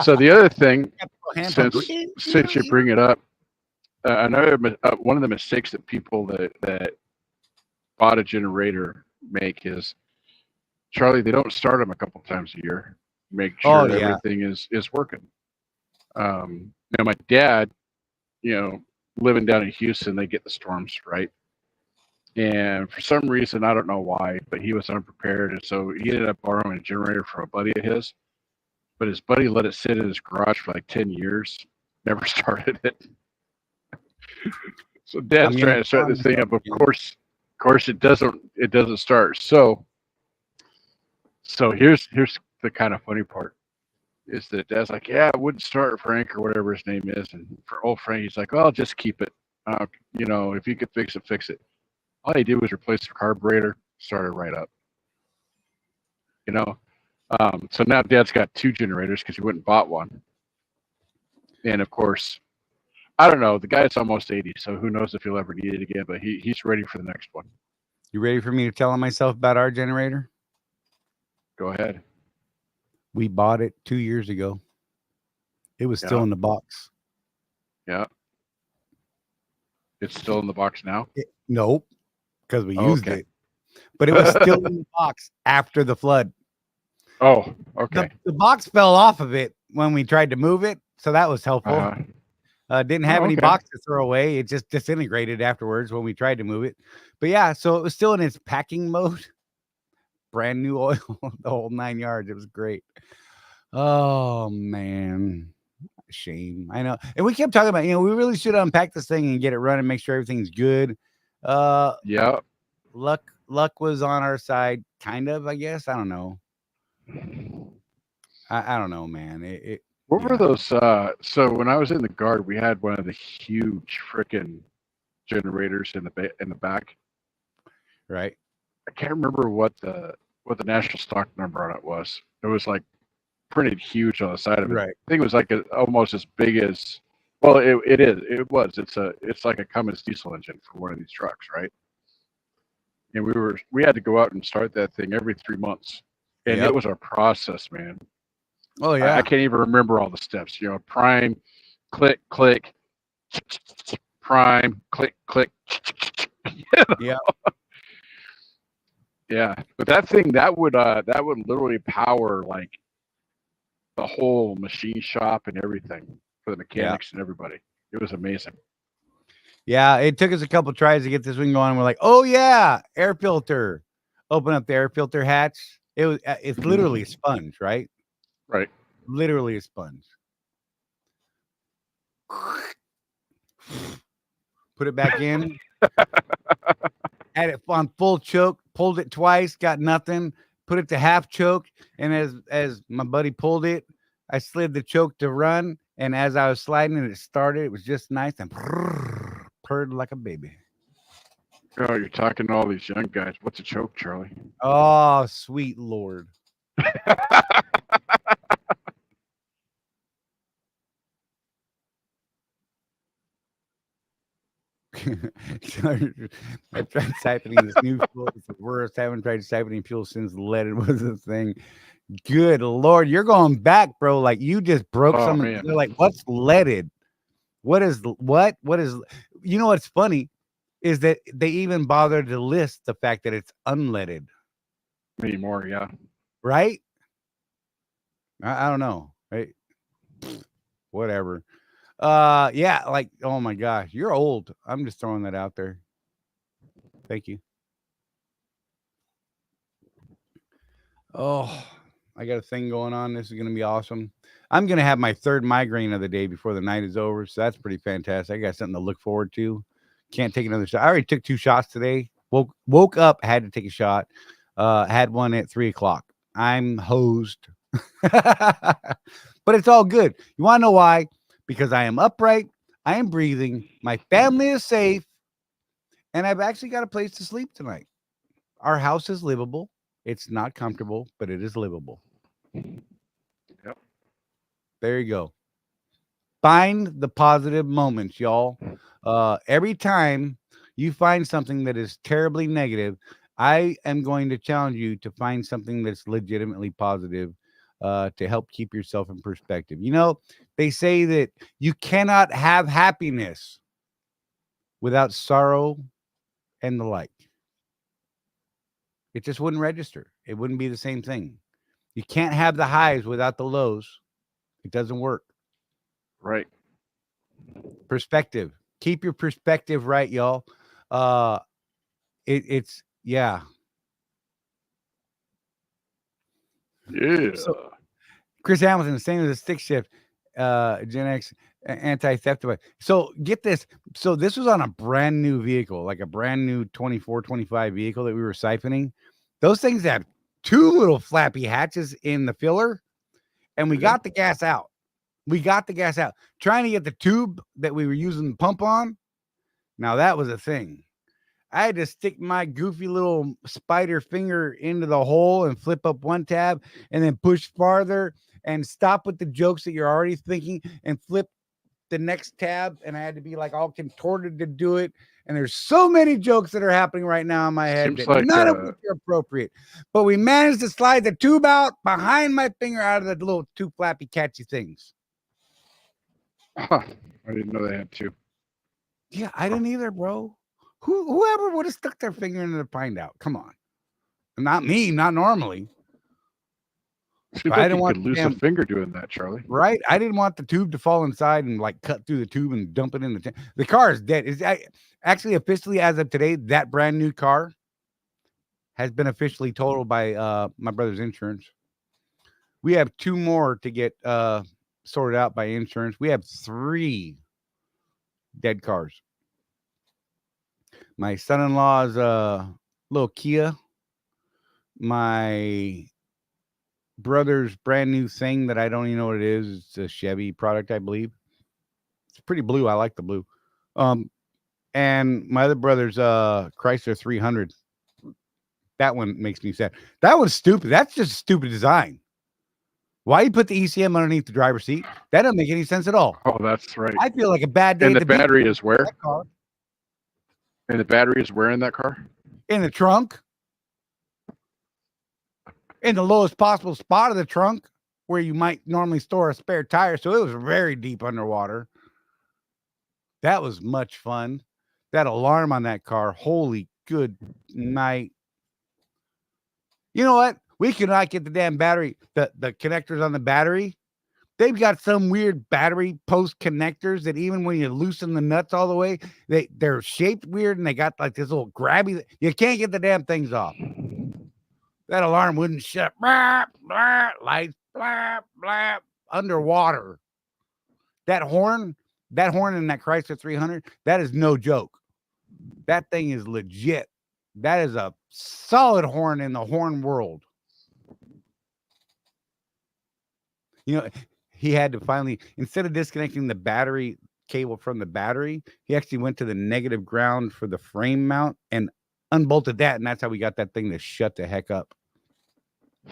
So the other thing, since you bring it up, I know one of the mistakes that people that bought a generator make is, Charlie, they don't start them a couple times a year. Make sure everything is working. My dad, living down in Houston, they get the storms, right? And for some reason, I don't know why, but he was unprepared, and so he ended up borrowing a generator from a buddy of his. But his buddy let it sit in his garage for like 10 years, never started it. So Dad's trying to start this thing up. Of course, it doesn't start. So here's the kind of funny part is that Dad's like, yeah, it wouldn't start, Frank, or whatever his name is. And for old Frank, he's like, well, just keep it. If you could fix it, fix it. All he did was replace the carburetor, started right up. So now Dad's got 2 generators because he went and bought one. And of course, I don't know. The guy's almost 80, so who knows if he'll ever need it again, but he's ready for the next one. You ready for me to tell myself about our generator? Go ahead. We bought it 2 years ago. It was still in the box. Yeah. It's still in the box now? Nope, because we used it. But it was still in the box after the flood. Oh, okay. The box fell off of it when we tried to move it, so that was helpful. Didn't have any box to throw away. It just disintegrated afterwards when we tried to move it. But yeah, so it was still in its packing mode. Brand new oil, the whole 9 yards. It was great. Oh, man. Shame. I know. And we kept talking about, we really should unpack this thing and get it running, make sure everything's good. Yeah. Luck was on our side, kind of, I guess. I don't know. I don't know, man. What were those? So when I was in the Guard, we had one of the huge freaking generators in the back. Right. I can't remember what the national stock number on it was. It was like printed huge on the side of it. Right. I think it was like almost as big as. Well, it is. It was. It's like a Cummins diesel engine for one of these trucks, right? And we had to go out and start that thing every 3 months, and it was a process, man. Oh yeah. I can't even remember all the steps. Prime, click, click, prime, click, click. Yeah. Yeah, but that thing that would literally power like the whole machine shop and everything for the mechanics and everybody. It was amazing. Yeah, it took us a couple tries to get this thing going. We're like, oh yeah, air filter. Open up the air filter hatch. It's literally a sponge, right? Right. Literally a sponge. Put it back in. Had it on full choke. Pulled it twice. Got nothing. Put it to half choke. And as my buddy pulled it, I slid the choke to run. And as I was sliding it started. It was just nice and purred like a baby. Oh, you're talking to all these young guys. What's a choke, Charlie? Oh, sweet Lord. I tried siphoning this new fuel. It's the worst. I haven't tried siphoning fuel since leaded was a thing. Good Lord, you're going back, bro. Like you just broke something. They're like, what's leaded? What is? You know what's funny is that they even bothered to list the fact that it's unleaded. Anymore, yeah. Right? I don't know. Right? Whatever. Yeah, like, oh my gosh, you're old. I'm just throwing that out there. Thank you. Oh, I got a thing going on. This is going to be awesome. I'm going to have my 3rd migraine of the day before the night is over. So that's pretty fantastic. I got something to look forward to. Can't take another shot. I already took 2 shots today. Woke up, had to take a shot. Had one at 3:00. I'm hosed. But it's all good. You want to know why? Because I am upright, I am breathing, my family is safe, and I've actually got a place to sleep tonight. Our house is livable. It's not comfortable, but it is livable. Yep. There you go. Find the positive moments, y'all. Every time you find something that is terribly negative, I am going to challenge you to find something that's legitimately positive. To help keep yourself in perspective. They say that you cannot have happiness without sorrow and the like. It just wouldn't register. It wouldn't be the same thing. You can't have the highs without the lows. It doesn't work. Right. Perspective. Keep your perspective right, y'all. it's yeah. Yeah. So Chris Hamilton, the same as a stick shift, Gen X anti-theft device. So get this. So this was on a brand new vehicle, like a brand new 24, 25 vehicle that we were siphoning. Those things have 2 little flappy hatches in the filler, and we got the gas out. Trying to get the tube that we were using the pump on. Now that was a thing. I had to stick my goofy little spider finger into the hole and flip up one tab and then push farther and stop with the jokes that you're already thinking and flip the next tab. And I had to be like all contorted to do it. And there's so many jokes that are happening right now in my head Seems that like, none of which are appropriate. But we managed to slide the tube out behind my finger out of the little 2 flappy catchy things. Huh. I didn't know they had 2. Yeah, I didn't either, bro. Whoever would have stuck their finger in to find out? Come on. Not me, not normally. Seems I like didn't you want could the lose a damn- finger doing that, Charlie. Right? I didn't want the tube to fall inside and like cut through the tube and dump it in the tank. The car is dead. Is actually officially as of today, that brand new car has been officially totaled by my brother's insurance. We have 2 more to get sorted out by insurance. We have 3 dead cars. My son-in-law's little Kia. My brother's brand new thing that I don't even know what it is. It's a Chevy product, I believe. It's pretty blue. I like the blue. And my other brother's Chrysler 300. That one makes me sad. That one's stupid. That's just a stupid design. Why you put the ECM underneath the driver's seat? That doesn't make any sense at all. Oh, that's right. I feel like a bad day. And at the beach battery is where? that car. And the battery is where in that car? In the trunk. In the lowest possible spot of the trunk where you might normally store a spare tire. So it was very deep underwater. That was much fun. That alarm on that car. Holy good night. You know what? We cannot get the damn battery, the connectors on the battery. They've got some weird battery post connectors that even when you loosen the nuts all the way, they're shaped weird and they got like this little grabby. You can't get the damn things off. That alarm wouldn't shut. Blah, blah, lights, blah, blah, underwater. That horn in that Chrysler 300, that is no joke. That thing is legit. That is a solid horn in the horn world. You know, he had to finally, instead of disconnecting the battery cable from the battery, he actually went to the negative ground for the frame mount and unbolted that. And that's how we got that thing to shut the heck up.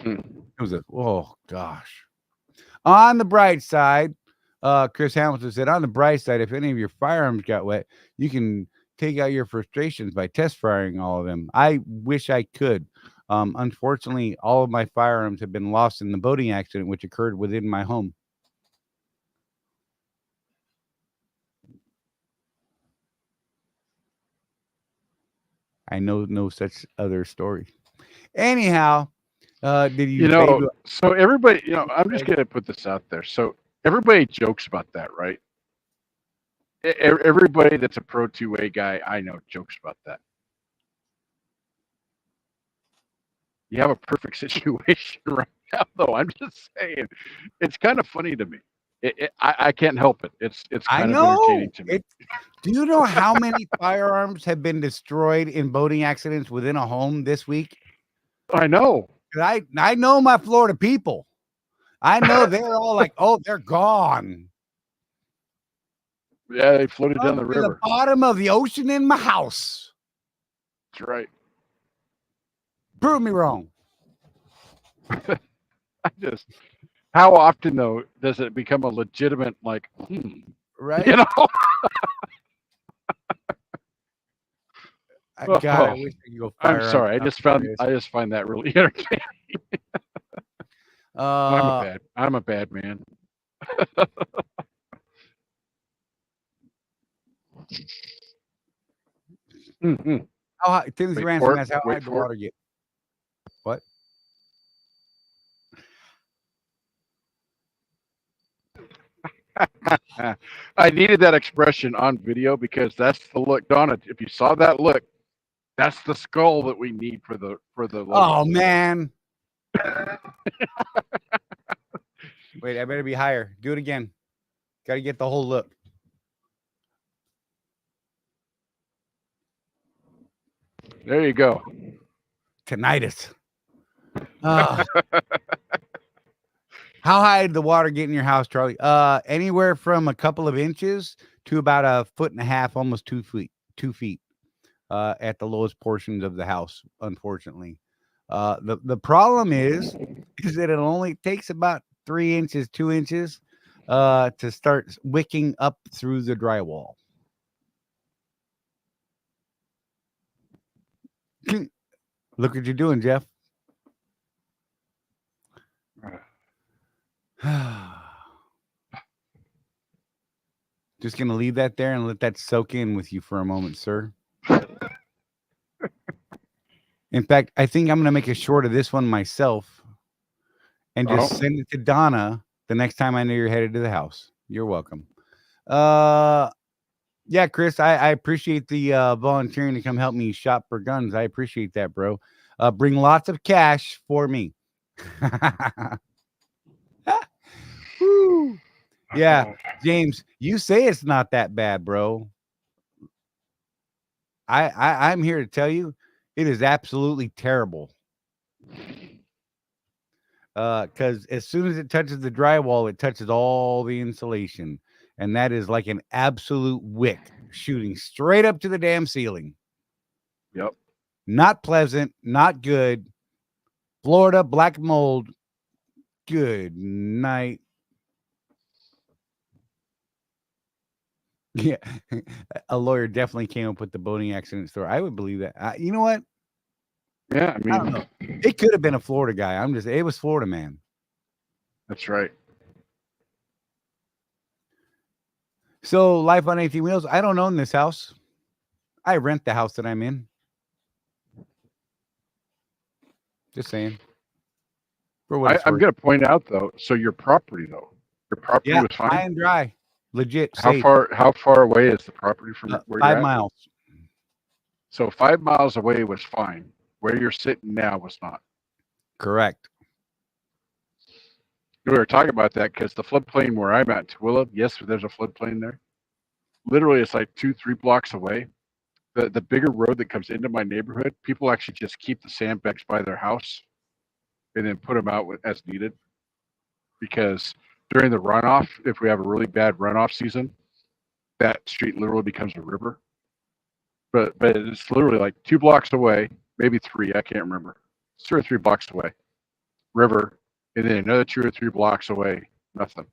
It was oh gosh. On the bright side, Chris Hamilton said, on the bright side, if any of your firearms got wet, you can take out your frustrations by test firing all of them. I wish I could. Unfortunately, all of my firearms have been lost in the boating accident, which occurred within my home. I know no such other story. Anyhow, did you know, so everybody, I'm just going to put this out there. So everybody jokes about that, right? Everybody that's a Pro 2A guy I know jokes about that. You have a perfect situation right now, though. I'm just saying, it's kind of funny to me. I can't help it. It's kind of entertaining to me. Do you know how many firearms have been destroyed in boating accidents within a home this week? I know. I know my Florida people. I know they're all like, oh, they're gone. Yeah, they floated down the river. The bottom of the ocean in my house. That's right. Prove me wrong. How often though does it become a legitimate right? You know. God, I wish I could go fire. I'm sorry. I just find that really entertaining. I'm a bad man. Mm-hmm. Timothy Ransom, that's how high the water get. What? I needed that expression on video because that's the look. Donna, if you saw that look, That's the skull that we need for the logo. Oh man. Wait, I better be higher. Do it again. Got to get the whole look. There you go. Tinnitus. Oh. How high did the water get in your house, Charlie? Anywhere from a couple of inches to about 1.5 feet, almost 2 feet. 2 feet. At the lowest portions of the house, unfortunately. The problem is that it only takes about 3 inches, 2 inches to start wicking up through the drywall. Look what you're doing, Jeff. Just gonna leave that there and let that soak in with you for a moment, sir. In fact, I think I'm gonna make a short of this one myself and just send it to Donna the next time I know you're headed to the house. You're welcome. Yeah, Chris, I appreciate the volunteering to come help me shop for guns. I appreciate that, bro. Bring lots of cash for me. Woo. Yeah, James, you say it's not that bad, bro. I'm here to tell you it is absolutely terrible. Because as soon as it touches the drywall, it touches all the insulation. And that is like an absolute wick shooting straight up to the damn ceiling. Yep. Not pleasant, not good. Florida black mold. Good night. Yeah, a lawyer definitely came up with the boating accident story. I would believe that. You know what? Yeah, I don't know. It could have been a Florida guy. It was Florida man. That's right. So, life on 18 wheels. I don't own this house. I rent the house that I'm in. Just saying. I'm going to point out though. So your property was fine. High and dry, legit. How far away is the property from where you're 5 at? miles. So 5 miles away was fine. Where you're sitting now was not. Correct. We were talking about that because the floodplain where I'm at, Tooele, yes, there's a floodplain there. Literally, it's like 2-3 blocks away. The bigger road that comes into my neighborhood, people actually just keep the sandbags by their house and then put them out as needed. Because during the runoff, if we have a really bad runoff season, that street literally becomes a river. But it's literally like 2 blocks away, maybe 3, I can't remember. It's 2 or 3 blocks away. River, and then another 2 or 3 blocks away, nothing.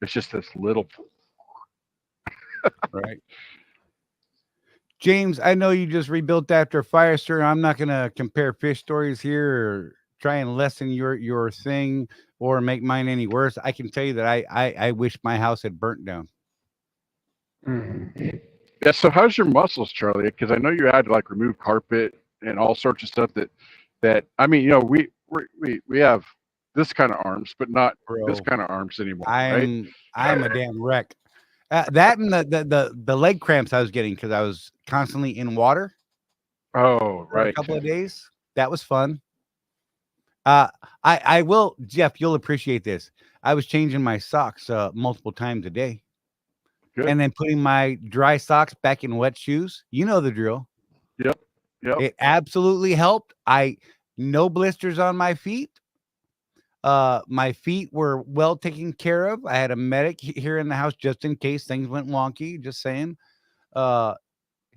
It's just this little. Right. James, I know you just rebuilt after a fire, sir. I'm not going to compare fish stories here or try and lessen your thing or make mine any worse. I can tell you that I wish my house had burnt down. Yeah. So how's your muscles, Charlie? Because I know you had to like remove carpet and all sorts of stuff that I mean, you know, we have this kind of arms, but not this kind of arms anymore. I'm a damn wreck. That and the leg cramps I was getting because I was constantly in water. Oh, right. For a couple of days. That was fun. I will, Jeff, you'll appreciate this. I was changing my socks multiple times a day. Good. And then putting my dry socks back in wet shoes. You know the drill. Yep. It absolutely helped. No blisters on my feet. My feet were well taken care of. I had a medic here in the house just in case things went wonky. Just saying.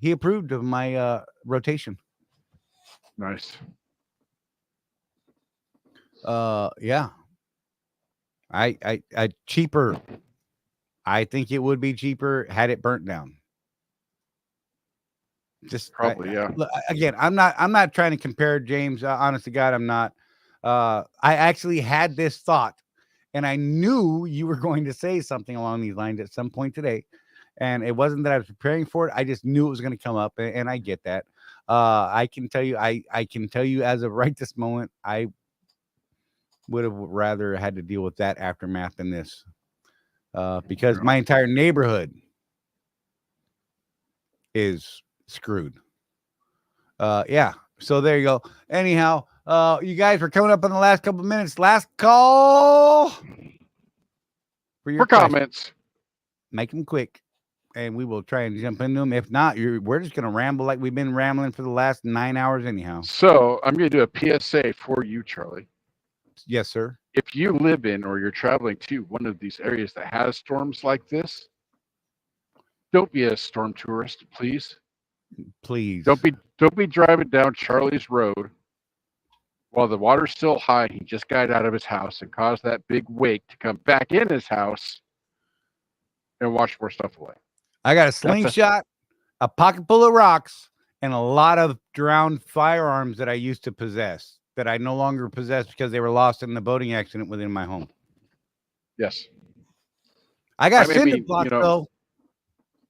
He approved of my rotation. Nice. Yeah. I cheaper. I think it would be cheaper had it burnt down. Just probably, yeah. Again, I'm not trying to compare, James. Honest to God, I'm not. I actually had this thought, and I knew you were going to say something along these lines at some point today. And it wasn't that I was preparing for it. I just knew it was going to come up, and I get that. I can tell you, I can tell you as of right this moment, I would have rather had to deal with that aftermath than this, because my entire neighborhood is screwed. Yeah. So there you go. Anyhow, you guys are coming up in the last couple of minutes. Last call for your For question. comments. Make them quick, and we will try and jump into them. If not, we're just gonna ramble like we've been rambling for the last 9 hours anyhow. So I'm going to do a PSA for you, Charlie. Yes, sir. If you live in or you're traveling to one of these areas that has storms like this, don't be a storm tourist, please. Please. Don't be driving down Charlie's Road while the water's still high. He just got out of his house and caused that big wake to come back in his house and wash more stuff away. I got a slingshot, a pocket full of rocks, and a lot of drowned firearms that I used to possess that I no longer possess because they were lost in the boating accident within my home. Yes. I got cinder blocks, though.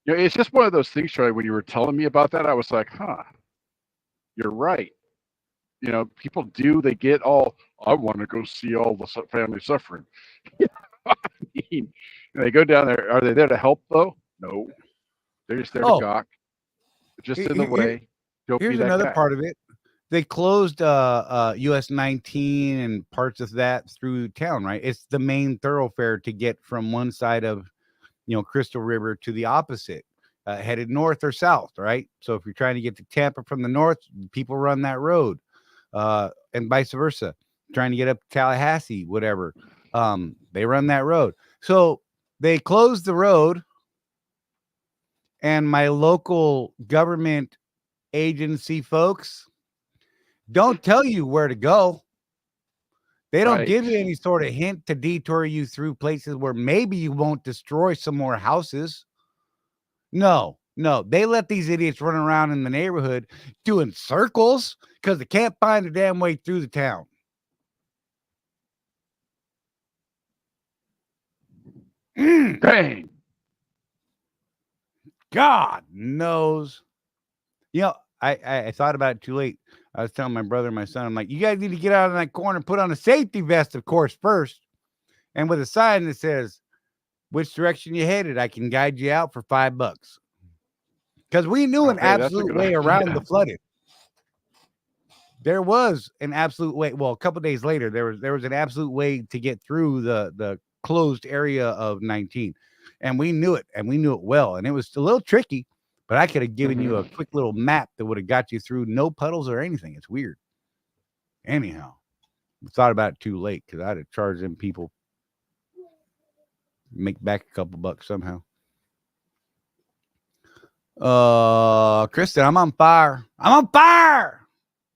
You know, it's just one of those things, Charlie, when you were telling me about that, I was like, huh, you're right. You know, people they get all, I want to go see all the family suffering. I mean, they go down there. Are they there to help, though? No. They're just there to gawk. They're just in the way. Don't Here's be that another guy. part of it. They closed US 19 and parts of that through town, right? It's the main thoroughfare to get from one side of, Crystal River to the opposite, headed north or south, right? So if you're trying to get to Tampa from the north, people run that road, and vice versa. Trying to get up to Tallahassee, whatever, they run that road. So they closed the road, and my local government agency folks don't tell you where to go. They don't give you any sort of hint to detour you through places where maybe you won't destroy some more houses. No. They let these idiots run around in the neighborhood doing circles because they can't find a damn way through the town. Dang. God knows. I thought about it too late. I was telling my brother and my son, I'm like, you guys need to get out of that corner, put on a safety vest, of course, first. And with a sign that says, which direction you headed, I can guide you out for $5. Because we knew an absolute way around the flooded. There was an absolute way. Well, a couple of days later, there was an absolute way to get through the closed area of 19. And we knew it, and we knew it well. And it was a little tricky. But I could have given you a quick little map that would have got you through no puddles or anything. It's weird. Anyhow, I thought about it too late because I'd have charged them people. Make back a couple bucks somehow. Kristen, I'm on fire.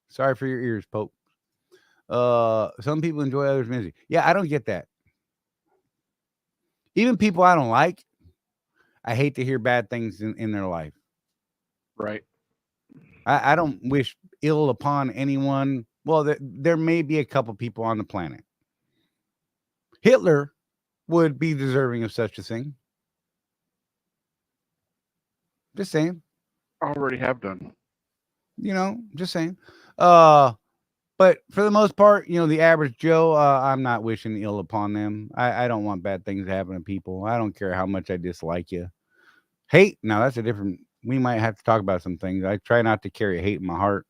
Sorry for your ears, Pope. Some people enjoy others' misery. Yeah, I don't get that. Even people I don't like, I hate to hear bad things in their life. Right. I don't wish ill upon anyone. Well, there may be a couple people on the planet. Hitler would be deserving of such a thing. Just saying. Already have done. Just saying. But for the most part, the average Joe, I'm not wishing ill upon them. I don't want bad things to happen to people. I don't care how much I dislike you. Hate, now that's a different, we might have to talk about some things. I try not to carry hate in my heart.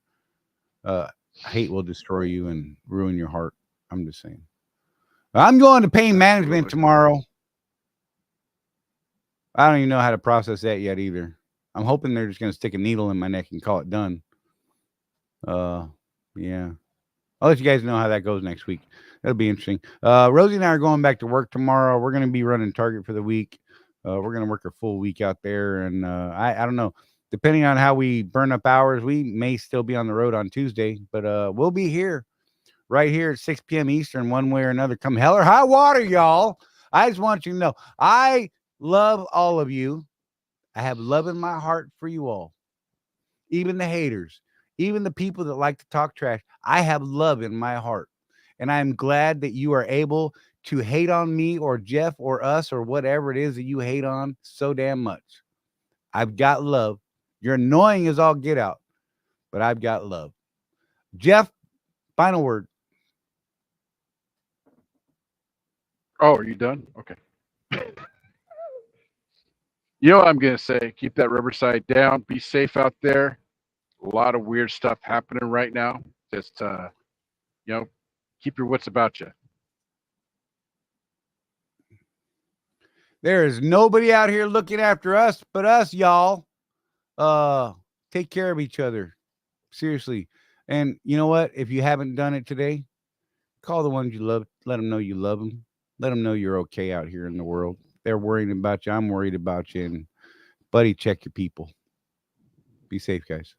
Hate will destroy you and ruin your heart. I'm just saying. I'm going to pain management tomorrow. I don't even know how to process that yet either. I'm hoping they're just going to stick a needle in my neck and call it done. Yeah. I'll let you guys know how that goes next week. That'll be interesting. Rosie and I are going back to work tomorrow. We're going to be running Target for the week. We're going to work a full week out there. And I don't know. Depending on how we burn up hours, we may still be on the road on Tuesday. But we'll be here, right here at 6 p.m. Eastern, one way or another. Come hell or high water, y'all. I just want you to know, I love all of you. I have love in my heart for you all. Even the haters. Even the people that like to talk trash. I have love in my heart. And I'm glad that you are able to hate on me or Jeff or us or whatever it is that you hate on so damn much. I've got love. You're annoying as all get out, but I've got love. Jeff, final word. Oh, are you done? Okay. You know what I'm going to say? Keep that Riverside down. Be safe out there. A lot of weird stuff happening right now. Just, keep your wits about you. There is nobody out here looking after us but us, y'all. Take care of each other. Seriously. And you know what? If you haven't done it today, call the ones you love. Let them know you love them. Let them know you're okay out here in the world. They're worrying about you. I'm worried about you. And buddy, check your people. Be safe, guys.